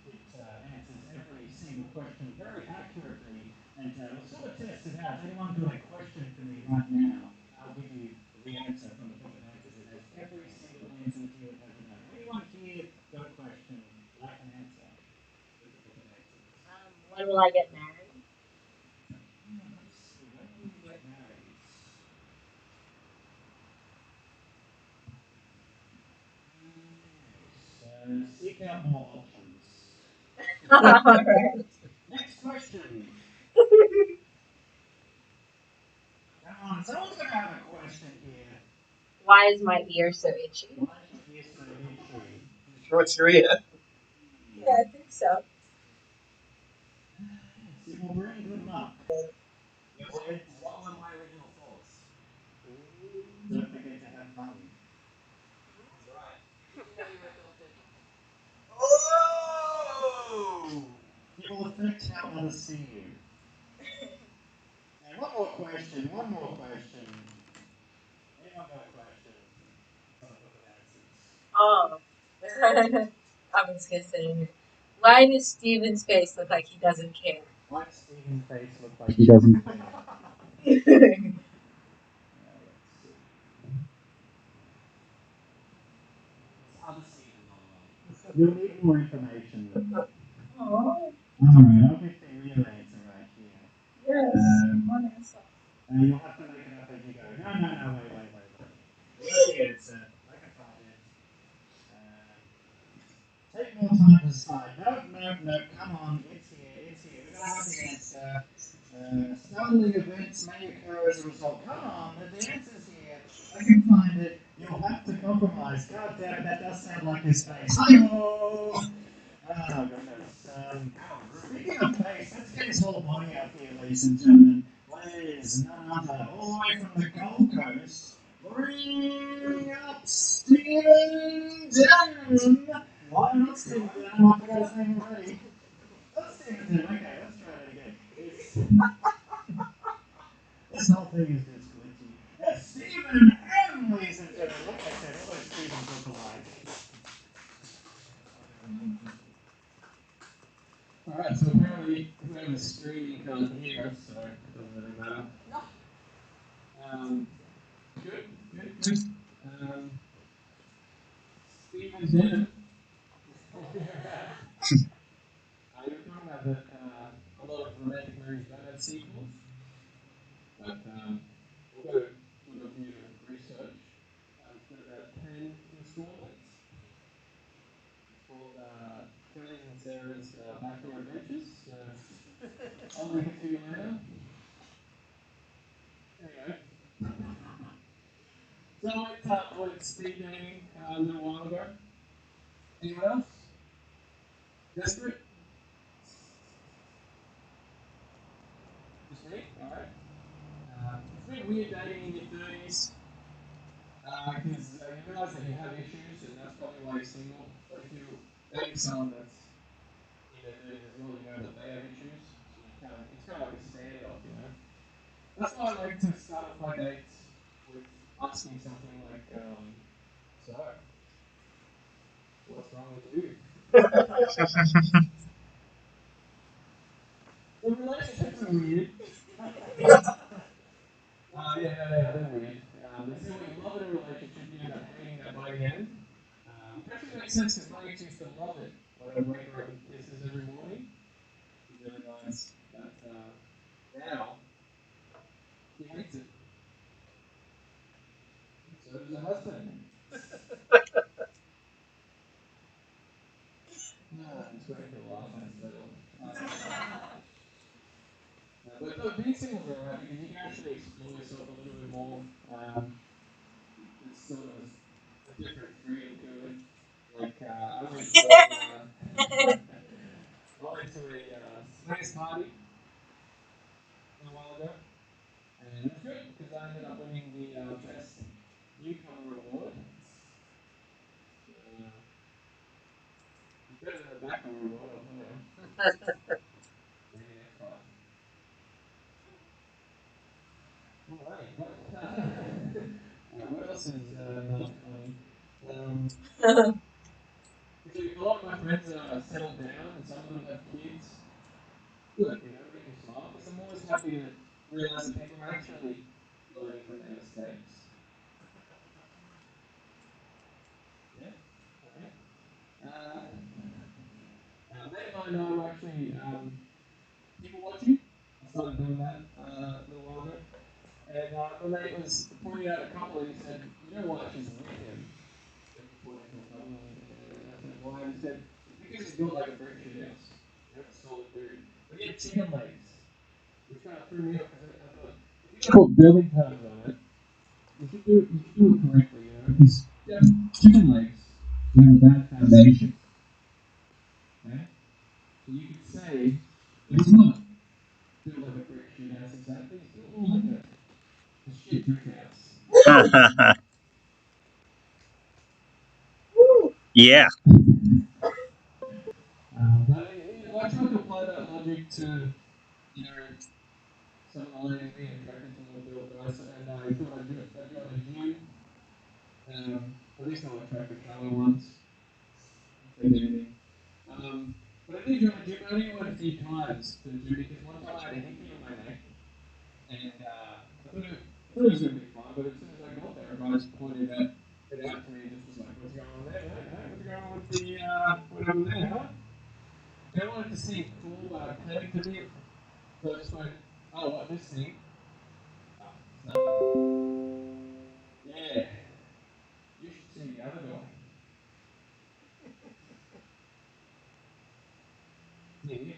It answers every single question very accurately, and we'll sort of test it out. If anyone got a question for me right now, I'll give you the answer from the book of answers. It has every single answer that you would ever know. Anyone here got a question that I can answer with the book of answers? When will I get married? Let's see. When will you get married? Yes. Seek out more options. Alright. Next question. Come on, someone's going to have a question here. Why is my ear so itchy? Why is your ear so itchy? Sure, it's your ear. Yeah, I think so. It will bring good luck. What were my original thoughts? Don't forget to have fun. That's right. No, you're adopted. Oh! It will affect how others see you. And one more question. Anyone got a question from the book of answers? Oh. I was gonna say, why does Steven's face look like he doesn't care? Why does Stephen's face look like he doesn't care? Let's see. It's other Stephen, by the way. You'll need more information. Oh, Alright, I'll get the real answer right here. yes. One answer. You'll have to make it up as you go. No, wait. Here's the answer. I can find it. Take more time to decide. No, come on, it's here. We gotta have the answer. Startling events may occur as a result. Come on, the answer's here. I can find it. You'll have to compromise. God damn it, that does sound like his face. Hi-ho! Oh, goodness. Speaking of face, let's get his whole body out here, ladies and gentlemen. Please, none other, all the way from the Gold Coast, bring up Stephen Denham. Why not Stephen Denham? I forgot his name already. That's Stephen Denham. Okay, let's try that again. This whole thing is just glitchy. Stephen M, ladies and gentlemen. Like I said, all those Stevens look alike. Alright, so apparently whoever's streaming can't hear us, so it doesn't really matter. Good. Stephen Denham. You were talking about that a lot of romantic movies don't have sequels, but we've got a bit of research. It's got about 10 installments. It's called Kelly and Sarah's Backdoor Adventures. I'll link it to you later. Anyway, so I went speed dating a little while ago. Anyone else? Desperate? Just me? Alright. It's been weird dating in your 30s because you realise that you have issues, and that's probably why you're single. But if you're dating someone that's in their 30s as well, you know that they have issues. So it's kind of like a standoff, you know. That's why I like to start off my dates with asking something like, so, what's wrong with you? The relationships are weird. They're weird. They say when you love in a relationship, you end up hating that by the end. Which actually makes sense because my ex used to love it when I would wake her up with kisses every morning. She's really nice. But now, she hates it. So does her husband. It's great to laugh instead of. But no, being single is alright because you can actually explore yourself a little bit more. It's sort of a different freedom to it. Like, I went to a swingers party a little while ago, and it was good because I ended up winning the best newcomer award. It's better than the backcomer award, I'll tell you. Maybe next time. Alright, what else is not funny? Actually, a lot of my friends are settled down, and some of them have kids. Good, you know, it makes me smile because I'm always happy to realize that people are actually learning from their mistakes. Yeah, alright. A mate of mine and I were actually people watching. I started doing that a little while ago. And my mate was pointing out a couple, and he said, "You know why she's with him?" He pointed to a couple, and I said, "Why?" And he said, "It's because he's built like a brick shit house. You know, a solid dude. But he had chicken legs, which kind of threw me off because I thought, if you're gonna put building terms on it, you should do it correctly, you know, because chicken legs have a bad foundation. Okay? So you could say it's not built like a brick shit house exactly, it's built more like a shit brick house. Yeah. But I tried to apply that logic to, you know, some of the ladies being attracted to more built guys, and I thought I'd join a gym. At least I'll attract the colour ones. I'll take anything. But I did join a gym. I only went a few times to the gym because one time I had a hickey on my neck, and I thought it was going to be fine. But as soon as I got there, a guy just pointed it out to me and just was like, "What's going on there, mate? What's going on with from there, they wanted to seem cool by panicked a bit. So I just went, oh, what, this thing? Oh, it's nothing. Yeah. You should see the other guy. Yeah.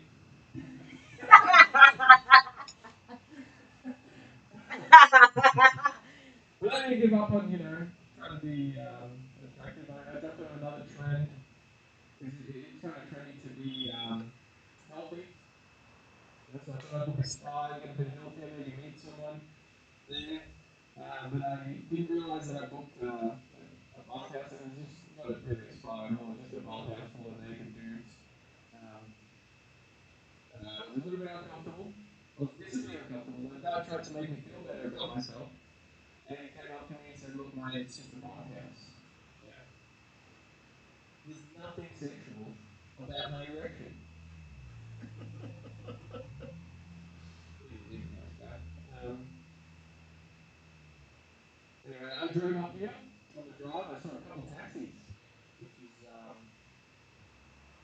But I didn't give up on, trying to be attractive. I jumped on another trend. It's kind of trendy to be healthy. So I thought I'd book a spa, get a bit healthier, maybe meet someone there. But I didn't realise that I booked a bathhouse and it was just not really a spa at all, just a bathhouse full of naked dudes. Um, it was a little bit uncomfortable. I was visibly uncomfortable. The guy tried to make me feel better about myself. And he came up to me and said, look, mate, it's just a bathhouse. Yeah. There's nothing sexual about my erection. Anything like that. Anyway, I drove up here. On the drive, I saw a couple taxis, which is,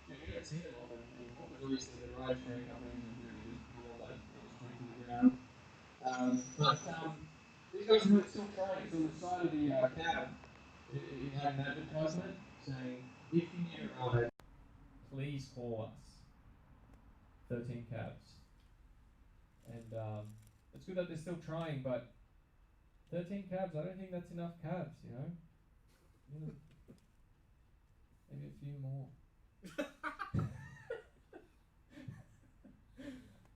you don't see them often anymore because obviously the ride sharing companies have really just pulled all that industry to the ground. But these guys are still trying. So on the side of the cab, it had an advertisement saying, if you need a ride, please call us. 13 cabs. And it's good that they're still trying, but 13 cabs, I don't think that's enough cabs, Maybe a few more.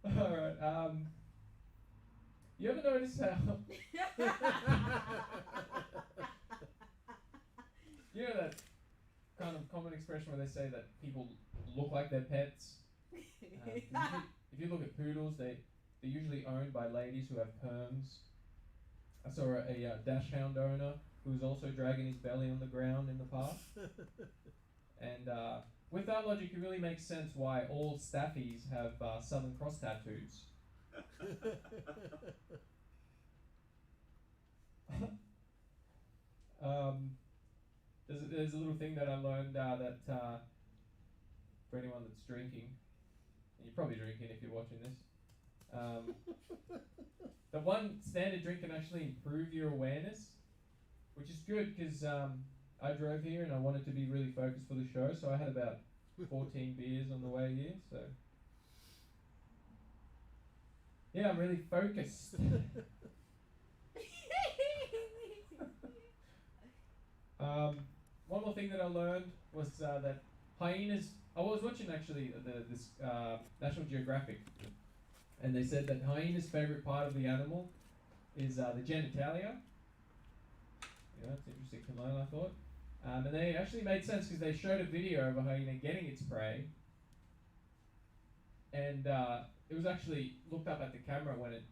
Alright, you ever notice how you know that kind of common expression where they say that people look like their pets? If you look at poodles, they're usually owned by ladies who have perms. I saw a dachshund owner who was also dragging his belly on the ground in the past. And with that logic, it really makes sense why all staffies have Southern Cross tattoos. There's a little thing that I learned that for anyone that's drinking, and you're probably drinking if you're watching this, that one standard drink can actually improve your awareness, which is good because I drove here and I wanted to be really focused for the show, so I had about 14 beers on the way here, so yeah, I'm really focused. One more thing that I learned was that hyenas. I was watching actually this National Geographic, and they said that hyena's favorite part of the animal is the genitalia. Yeah, it's interesting to learn, I thought. And they actually made sense because they showed a video of a hyena getting its prey, and it was actually looked up at the camera while it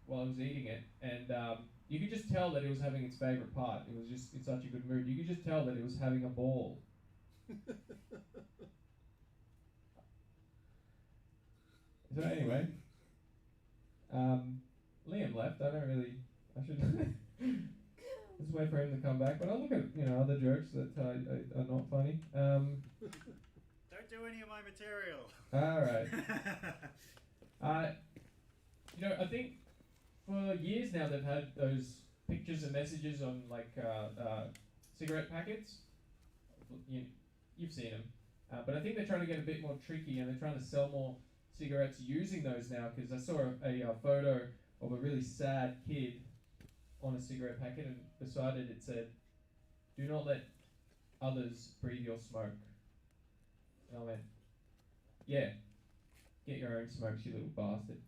was eating it, and you could just tell that it was having its favorite part. It was just in such a good mood. You could just tell that it was having a ball. So anyway, Liam left. I should just wait for him to come back. But I'll look at other jokes that are not funny. Don't do any of my material. All right. I think for years now they've had those pictures and messages on cigarette packets. You've seen them, but I think they're trying to get a bit more tricky and they're trying to sell more cigarettes using those now, because I saw a photo of a really sad kid on a cigarette packet, and beside it said, "Do not let others breathe your smoke." And I went, yeah, get your own smokes, you little bastard.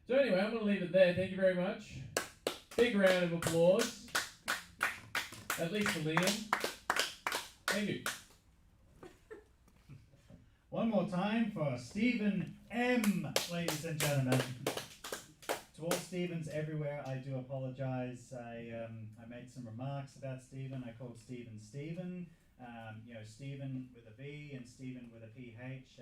So anyway, I'm going to leave it there. Thank you very much. Big round of applause. At least for Liam. Thank you. One more time for Stephen M, ladies and gentlemen. To all Stephens everywhere, I do apologise. I made some remarks about Stephen. I called Stephen Stephen. Stephen with a V and Stephen with a PH.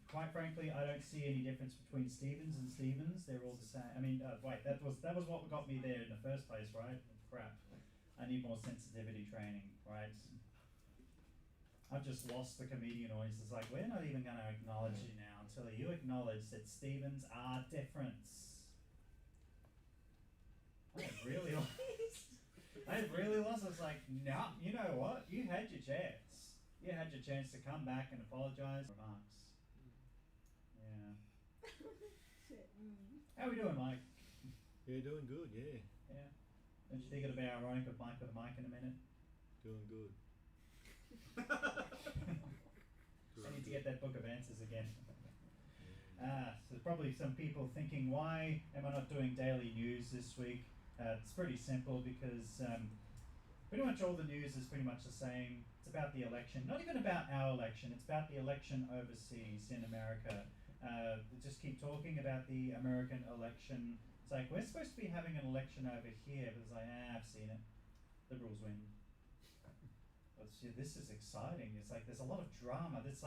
Quite frankly, I don't see any difference between Stephens and Stevens. They're all the same. I mean, wait, that was what got me there in the first place, right? Crap. I need more sensitivity training, right? I've just lost the comedian audience. It's like, we're not even going to acknowledge you now until you acknowledge that Stevens are different. I have really lost. I have really lost. I was like, no, you know what? You had your chance. You had your chance to come back and apologise. Remarks. Yeah. How are we doing, Mike? Yeah, doing good, yeah. Yeah. Don't you think it'll be ironic with Mike with a mic in a minute? Doing good. I need to get that book of answers again. So probably some people thinking, why am I not doing daily news this week? It's pretty simple because pretty much all the news is pretty much the same. It's about the election, not even about our election, it's about the election overseas in America. They just keep talking about the American election. It's like, we're supposed to be having an election over here, but it's like, I've seen it. Liberals win. But see, this is exciting. It's like there's a lot of drama. It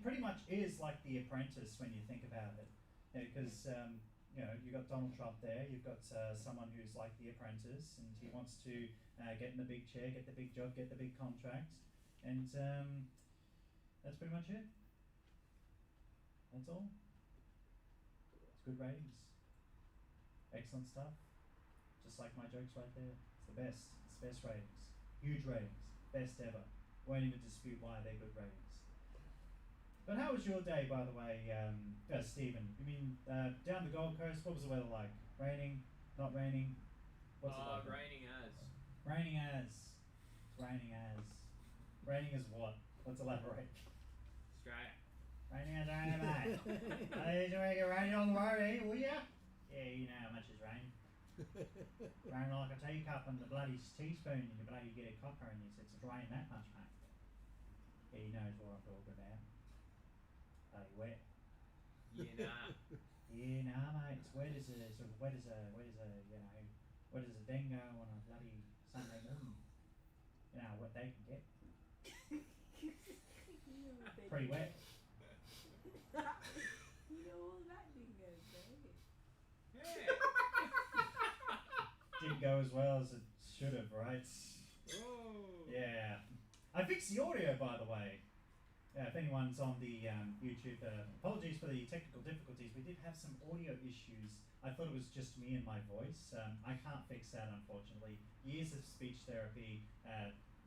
pretty much is like The Apprentice when you think about it. Because you've got Donald Trump there, you've got someone who's like The Apprentice, and he wants to get in the big chair, get the big job, get the big contract, and that's pretty much it. That's all. It's good ratings. Excellent stuff. Just like my jokes right there. It's the best. It's the best ratings. Huge ratings. Best ever. Won't even dispute why they're good ratings. But how was your day, by the way, Stephen? You mean down the Gold Coast, what was the weather like? Raining? Not raining? What's it like? Raining as. Raining as. Raining as. Raining as what? Let's elaborate. Australia. Raining as raining, mate. Did you make it rain on the road, eh? Will ya? Yeah, you know how much is rain. Rain like a teacup and the bloody teaspoon, and you bloody get a copper, and it's rain that much, mate. Yeah, he knows what I'm talking about. Bloody wet. Yeah, nah. Yeah, nah, mate. It's wet as a wet as a dingo on a bloody Sunday morning. You know what they can get. Pretty wet. You know all that dingoes, right? Yeah. Didn't go as well as it should have, right? Oh. Yeah. I fixed the audio, by the way. If anyone's on the YouTube, apologies for the technical difficulties. We did have some audio issues. I thought it was just me and my voice. I can't fix that, unfortunately. Years of speech therapy,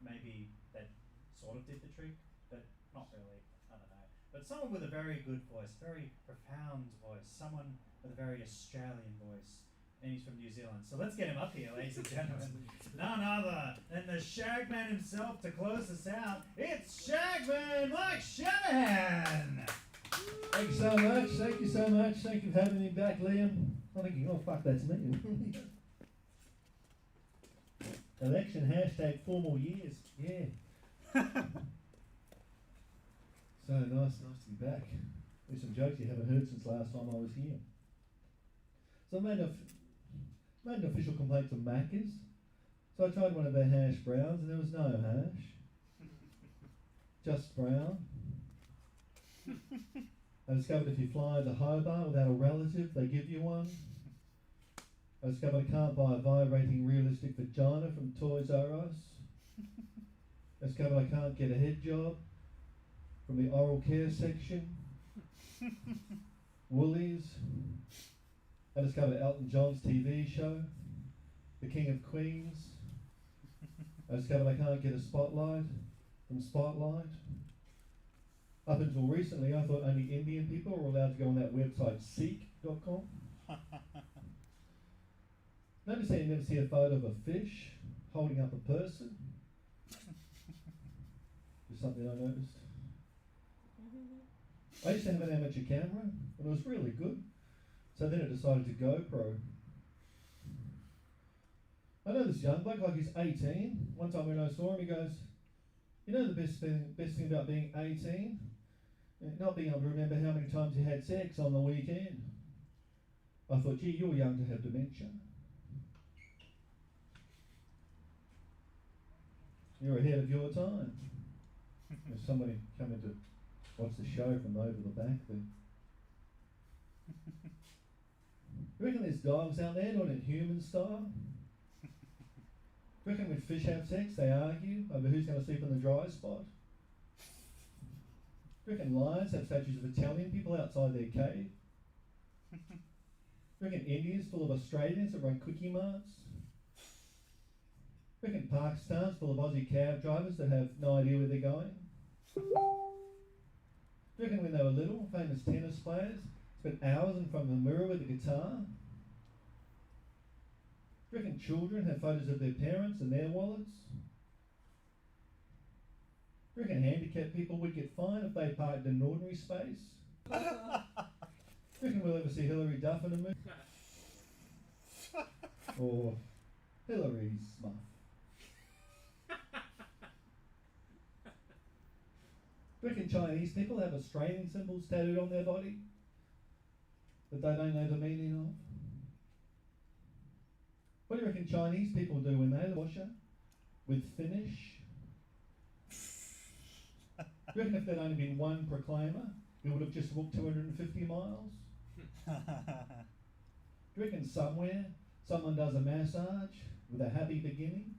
maybe that sort of did the trick, but not really. I don't know. But someone with a very good voice, very profound voice, someone with a very Australian voice. And he's from New Zealand. So let's get him up here, ladies and gentlemen. None other than the Shagman himself to close us out. It's Shagman Mike Shanahan! Thank you so much. Thank you so much. Thank you for having me back, Liam. I'm thinking, oh, fuck, that's me. Election hashtag 4 more years. Yeah. So nice to be back. There's some jokes you haven't heard since last time I was here. So I made an official complaint to Macca's. So I tried one of their hash browns and there was no hash. Just brown. I discovered if you fly to Hobart without a relative, they give you one. I discovered I can't buy a vibrating realistic vagina from Toys R Us. I discovered I can't get a head job from the oral care section. Woolies. I discovered Elton John's TV show, The King of Queens. I discovered I can't get a spotlight from Spotlight. Up until recently, I thought only Indian people were allowed to go on that website, Seek.com. Notice how you never see a photo of a fish holding up a person. Just something I noticed. I used to have an amateur camera, and it was really good. So then I decided to GoPro. I know this young bloke, like he's 18. One time when I saw him, he goes, you know the best thing about being 18? Not being able to remember how many times you had sex on the weekend. I thought, gee, you're young to have dementia. You're ahead of your time. There's somebody coming to watch the show from over the back there. You reckon there's dogs out there doing it human style? Reckon when fish have sex, they argue over who's going to sleep in the dry spot. Reckon lions have statues of Italian people outside their cave. Reckon India's full of Australians that run quickie marts. Reckon Pakistan's full of Aussie cab drivers that have no idea where they're going. Reckon when they were little, famous tennis players spent hours in front of the mirror with a guitar. Reckon children have photos of their parents in their wallets. Reckon handicapped people would get fined if they parked in an ordinary space. Reckon we'll ever see Hillary Duff in a movie. Or Hillary Smuff. Reckon Chinese people have Australian symbols tattooed on their body that they don't know the meaning of. What do you reckon Chinese people do when they wash it? With finish? Do you reckon if there'd only been one proclaimer, he would have just walked 250 miles? Do you reckon somewhere someone does a massage with a happy beginning?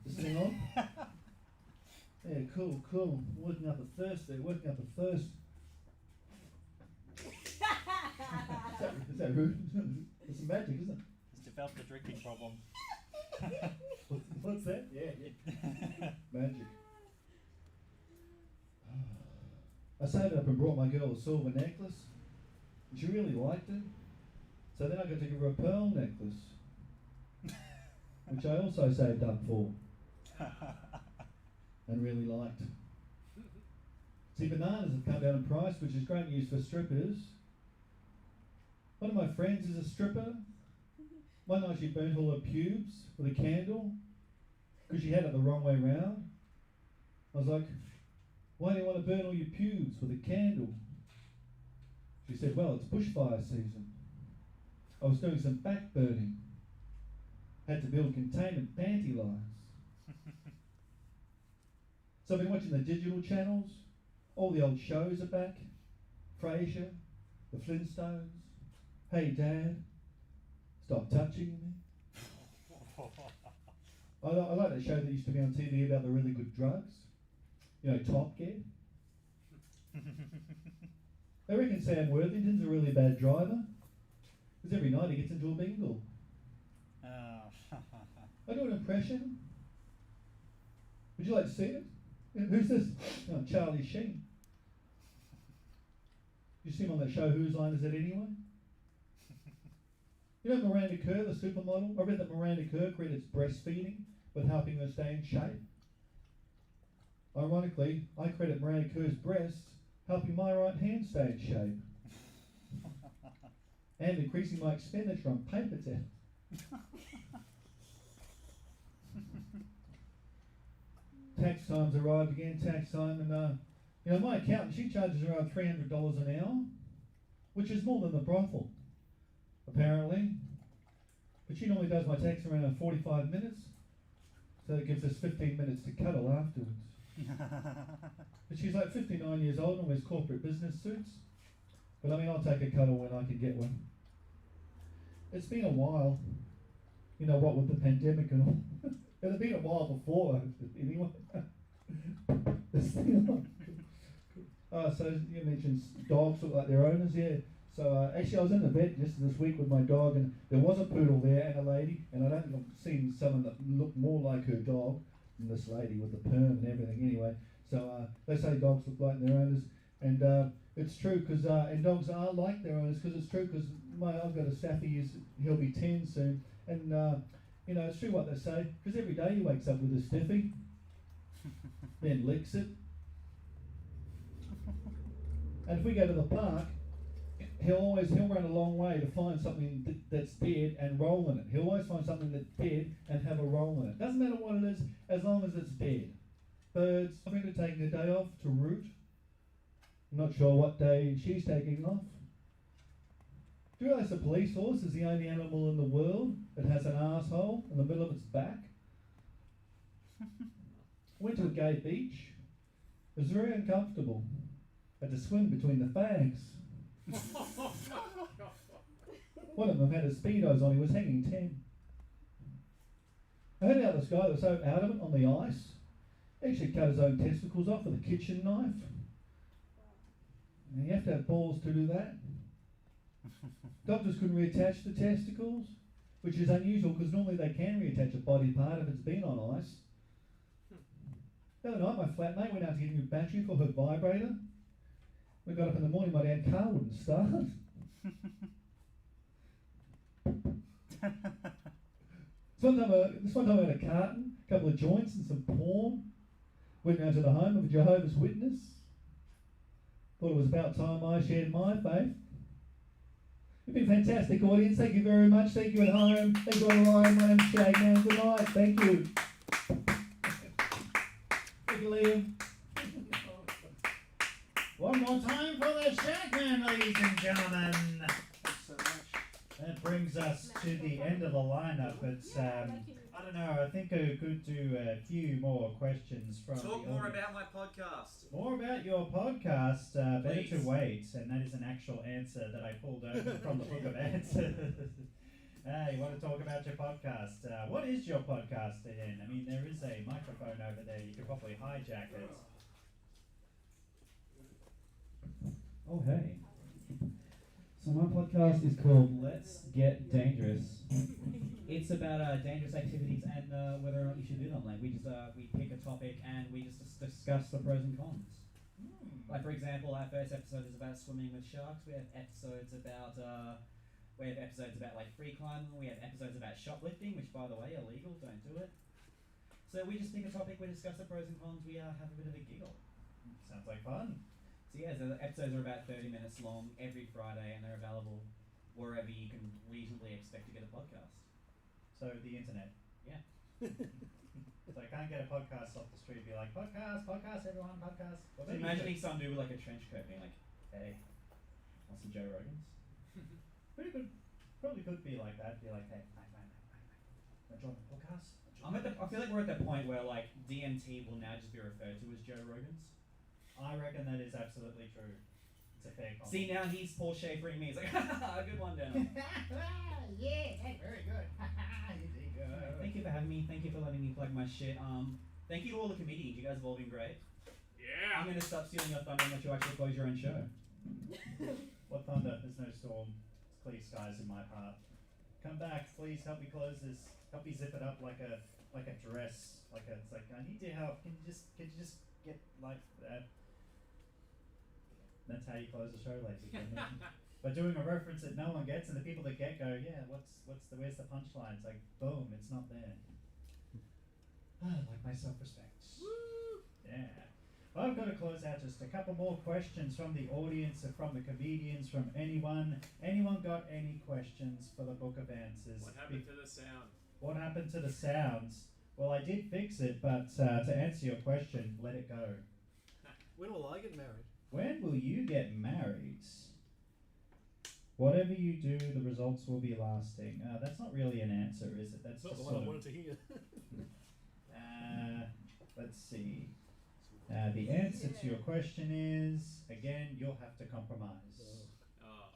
This thing on? Yeah, cool. Working up a thirst there, Is that rude? It's magic, isn't it? He's developed a drinking problem. What's that? Yeah. Magic. I saved up and brought my girl a silver necklace. And she really liked it. So then I got to give her a pearl necklace, which I also saved up for and really liked. See, bananas have come down in price, which is great news for strippers. One of my friends is a stripper. One night she burnt all her pubes with a candle because she had it the wrong way round. I was like, why do you want to burn all your pubes with a candle? She said, well, it's bushfire season. I was doing some back burning. Had to build containment panty lines. So I've been watching the digital channels. All the old shows are back. Frasier, the Flintstones, Hey Dad, Stop Touching Me. I like that show that used to be on TV about the really good drugs. You know, Top Gear. I reckon Sam Worthington's a really bad driver because every night he gets into a bingle. I do an impression. Would you like to see it? Who's this? Oh, Charlie Sheen. You see him on that show, Whose Line Is It Anyway? You know Miranda Kerr, the supermodel? I read that Miranda Kerr credits breastfeeding with helping her stay in shape. Ironically, I credit Miranda Kerr's breasts helping my right hand stay in shape. And increasing my expenditure on paper towels. Tax time's arrived again, tax time, and you know, my accountant, she charges around $300 an hour, which is more than the brothel, apparently. But she normally does my tax around 45 minutes, so it gives us 15 minutes to cuddle afterwards. But she's like 59 years old and wears corporate business suits. But I mean, I'll take a cuddle when I can get one. It's been a while, you know, what with the pandemic and all. It's been a while before, anyway. So you mentioned dogs look like their owners, yeah. So actually I was in the vet just this week with my dog and there was a poodle there and a lady, and I don't think I've seen someone that looked more like her dog than this lady with the perm and everything anyway. So they say dogs look like their owners, and it's true because and dogs are like their owners because it's true because I've got a Staffy, he'll be 10 soon, and you know, it's true what they say, because every day he wakes up with a stiffy, then licks it. And if we go to the park, he'll run a long way to find something that's dead and roll in it. He'll always find something that's dead and have a roll in it. Doesn't matter what it is, as long as it's dead. Birds, I'm going to taking a day off to root. I'm not sure what day she's taking off. Do you realise a police horse is the only animal in the world that has an asshole in the middle of its back? Went to a gay beach. It was very uncomfortable. Had to swim between the fags. One of them had his speedos on. He was hanging 10. I heard about this guy that was so adamant on the ice. He actually cut his own testicles off with a kitchen knife. And you have to have balls to do that. Doctors couldn't reattach the testicles, which is unusual because normally they can reattach a body part if it's been on ice. The other night, my flatmate went out to get a new battery for her vibrator. We got up in the morning, my damn car wouldn't start. This one time I had a carton, a couple of joints and some porn. Went round to the home of a Jehovah's Witness. Thought it was about time I shared my faith. You've been a fantastic audience. Thank you very much. Thank you at home. Thank you online. My name's Shagman. Good night. Thank you. Thank you, Liam. One more time for the Shagman, ladies and gentlemen. Thanks so much. That brings us to the end of the lineup. It's I don't know. I think I could do a few more questions from. Talk the more audience. about my podcast. More about your podcast. Better to Please. wait, and that is an actual answer that I pulled over from the book of answers. You want to talk about your podcast? What is your podcast, Ian? I mean, there is a microphone over there. You could probably hijack it. Oh, hey. So my podcast is called Let's Get Dangerous. It's about dangerous activities and whether or not you should do them. Like we pick a topic and we just discuss the pros and cons. Like for example, our first episode is about swimming with sharks. We have episodes about like free climbing. We have episodes about shoplifting, which by the way, illegal. Don't do it. So we just pick a topic, we discuss the pros and cons. We have a bit of a giggle. Sounds like fun. So yeah, so the episodes are about 30 minutes long every Friday, and they're available wherever you can reasonably expect to get a podcast. So the internet. Yeah. So I can't get a podcast off the street. Be like podcast, everyone, podcast. So imagining some dude with like a trench coat being like, "Hey, want some Joe Rogans?" Pretty good. Probably could be like that. Be like, hey, want to join the podcast? I feel like we're at the point where like DMT will now just be referred to as Joe Rogans. I reckon that is absolutely true. It's a fair comment. See, now he's Paul Schaefering me. He's like, "Ha good one, Daniel." Yeah, very good. You did good. Thank you for having me. Thank you for letting me plug my shit. Thank you to all the comedians. You guys have all been great. Yeah. I'm gonna stop stealing your thunder and let you actually close your own show. What thunder? There's no storm. It's clear skies in my part. Come back, please. Help me close this. Help me zip it up like a dress. It's like I need your help. Can you just get like that? That's how you close a show, ladies and gentlemen. By doing a reference that no one gets, and the people that get go, yeah, where's the punchline? It's like, boom, it's not there. Like my self-respect. Woo! Yeah. Well, I've got to close out just a couple more questions from the audience, or from the comedians, from anyone. Anyone got any questions for the Book of Answers? What happened to the sound? What happened to the sounds? Well, I did fix it, but to answer your question, let it go. When will I get married? When will you get married? Whatever you do, the results will be lasting. That's not really an answer, is it? That's Not the just one I sort wanted to hear. of. Let's see. The answer to your question is, again, you'll have to compromise. Oh.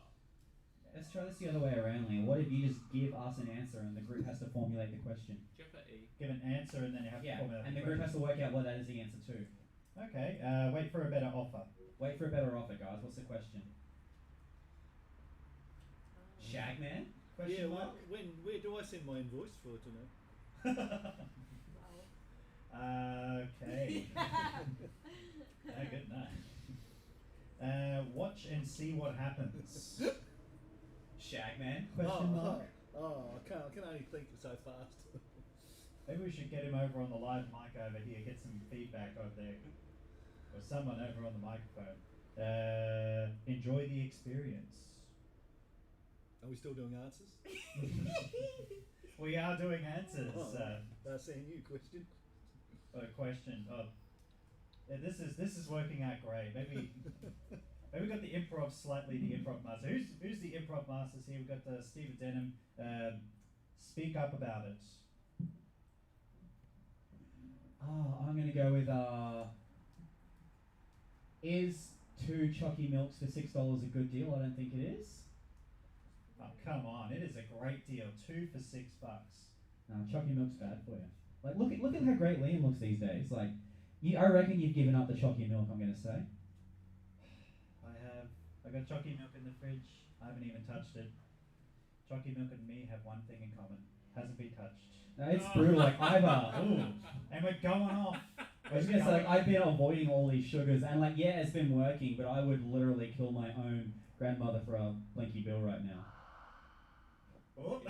Let's try this the other way around, Liam. What if you just give us an answer and the group has to formulate the question? Jeopardy. Give an answer and then you have to formulate and the the group question. has to work out what that is the answer to. Okay, wait for a better offer. Wait for a better offer, guys. What's the question? Shagman? Yeah, Question mark? where do I send my invoice for tonight? Okay. Good night. Watch and see what happens. Shagman? Question mark? I can only think so fast. Maybe we should get him over on the live mic over here, get some feedback over there. Or someone over on the microphone. Enjoy the experience. Are we still doing answers? We are doing answers. Saying you question. Question. Yeah, this is working out great. Maybe we got the improv slightly the improv master. Who's the improv masters here? We've got Steve Denham. Speak up about it. I'm going to go with, is 2 chalky milks for $6 a good deal? I don't think it is. Oh, come on. It is a great deal. 2 for $6. Chalky milk's bad for you. Like, look at how great Liam looks these days. Like, I reckon you've given up the chalky milk, I'm going to say. I got chalky milk in the fridge. I haven't even touched it. Chalky milk and me have one thing in common. Hasn't been touched. No, it's brutal. Like, And we're going off. I was gonna say, like, I've been avoiding all these sugars, and like, yeah, it's been working, but I would literally kill my own grandmother for a blinky bill right now. Oh.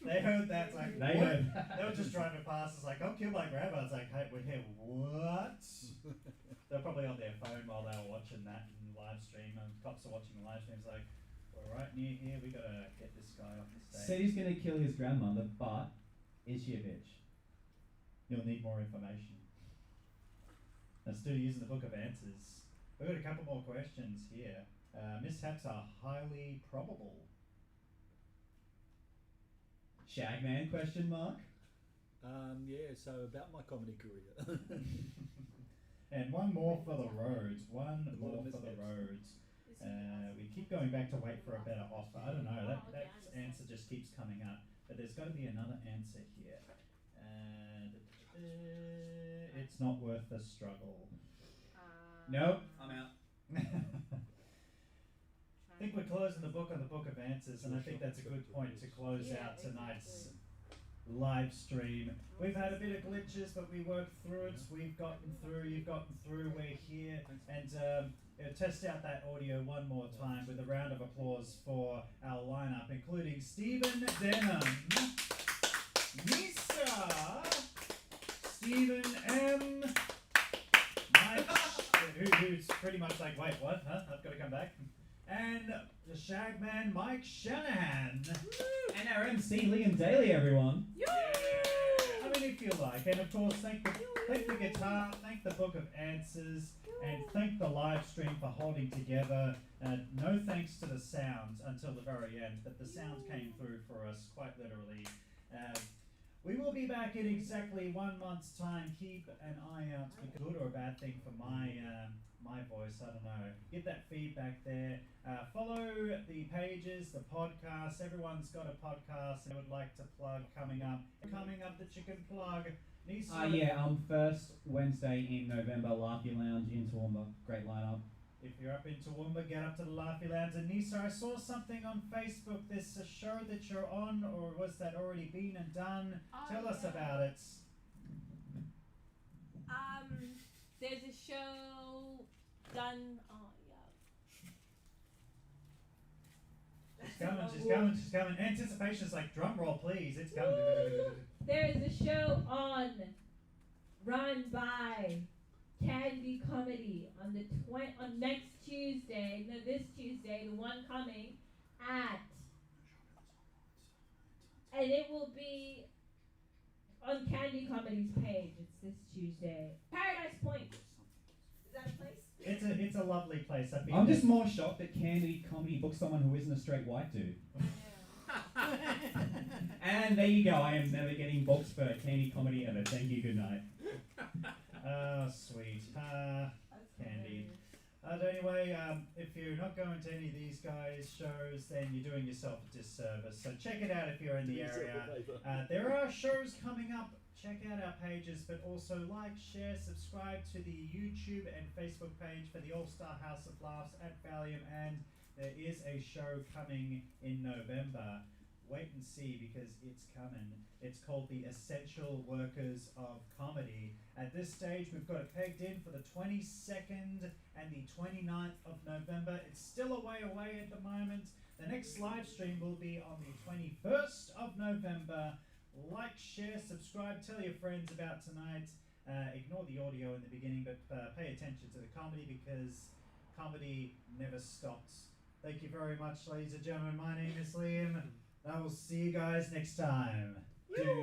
They heard that. Like, they heard. They were just driving past. It's like, I'll kill my grandma. It's like, hey, we're here. What? They're probably on their phone while they were watching that in live stream, and cops are watching the live stream. It's like, we're right near here. We gotta get this guy off the stage. Said he's gonna kill his grandmother, but is she a bitch? You'll need more information. I'm still using the Book of Answers. We've got a couple more questions here. Mishaps are highly probable. Shagman, question mark? Yeah, so about my comedy career. And one more for the roads. One more for the roads. We keep going back to wait for a better offer. I don't know, that answer just keeps coming up. But there's got to be another answer here. It's not worth the struggle. Nope, I'm out. I think we're closing the book on the Book of Answers, and I think that's a good point to close out tonight's live stream. We've had a bit of glitches, but we worked through it. We've gotten through, you've gotten through, we're here. And test out that audio one more time with a round of applause for our lineup, including Stephen Denham, Nisa, Stephen M, Mike, who's pretty much like, wait, what? Huh? I've got to come back. And the Shagman, Mike Shanahan. And our MC, Liam Daly, everyone. I mean, if you like. And of course, thank the guitar, thank the Book of Answers, and thank the live stream for holding together. No thanks to the sounds until the very end, but the sounds came through for us quite literally. We will be back in exactly 1 month's time. Keep an eye out for good or a bad thing for my voice. I don't know. Get that feedback there. Follow the pages, the podcasts. Everyone's got a podcast they would like to plug coming up that you can plug. First Wednesday in November, Laffy Lounge in Toowoomba. Great lineup. If you're up in Toowoomba, get up to the Laffy Lounge. And Nisa, I saw something on Facebook. There's a show that you're on, or was that already been and done? Tell us about it. There's a show done. She's coming. Anticipation's like, drum roll, please. It's coming. There is a show run by Candy Comedy on next Tuesday. No, this Tuesday, the one coming and it will be on Candy Comedy's page. It's this Tuesday. Paradise Point. Is that a place? It's a lovely place. I'm just more shocked that Candy Comedy booked someone who isn't a straight white dude. And there you go. I am never getting booked for Candy Comedy ever. Thank you. Good night. Oh, sweet. Candy. Anyway, if you're not going to any of these guys' shows, then you're doing yourself a disservice. So check it out if you're in the area. There are shows coming up. Check out our pages, but also like, share, subscribe to the YouTube and Facebook page for the All-Star House of Laughs at Valium, and there is a show coming in November. Wait and see, because it's coming. It's called The Essential Workers of Comedy. At this stage, we've got it pegged in for the 22nd and the 29th of November. It's still a way away at the moment. The next live stream will be on the 21st of November. Like, share, subscribe, tell your friends about tonight. Ignore the audio in the beginning, but pay attention to the comedy, because comedy never stops. Thank you very much, ladies and gentlemen. My name is Liam. I will see you guys next time. That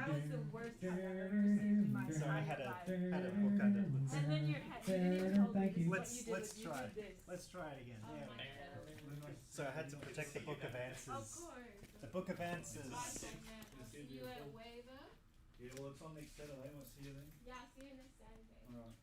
was the worst time I've ever seen in my entire life. Had a book under it. And then your head. Thank you. Let's try it again. Oh my God. So I had to protect the Book of Answers. Of course. The Book of Answers. See you at Waiver. Yeah, well, it's on next Saturday. I won't see you then. Yeah, I'll see you next Saturday. Alright.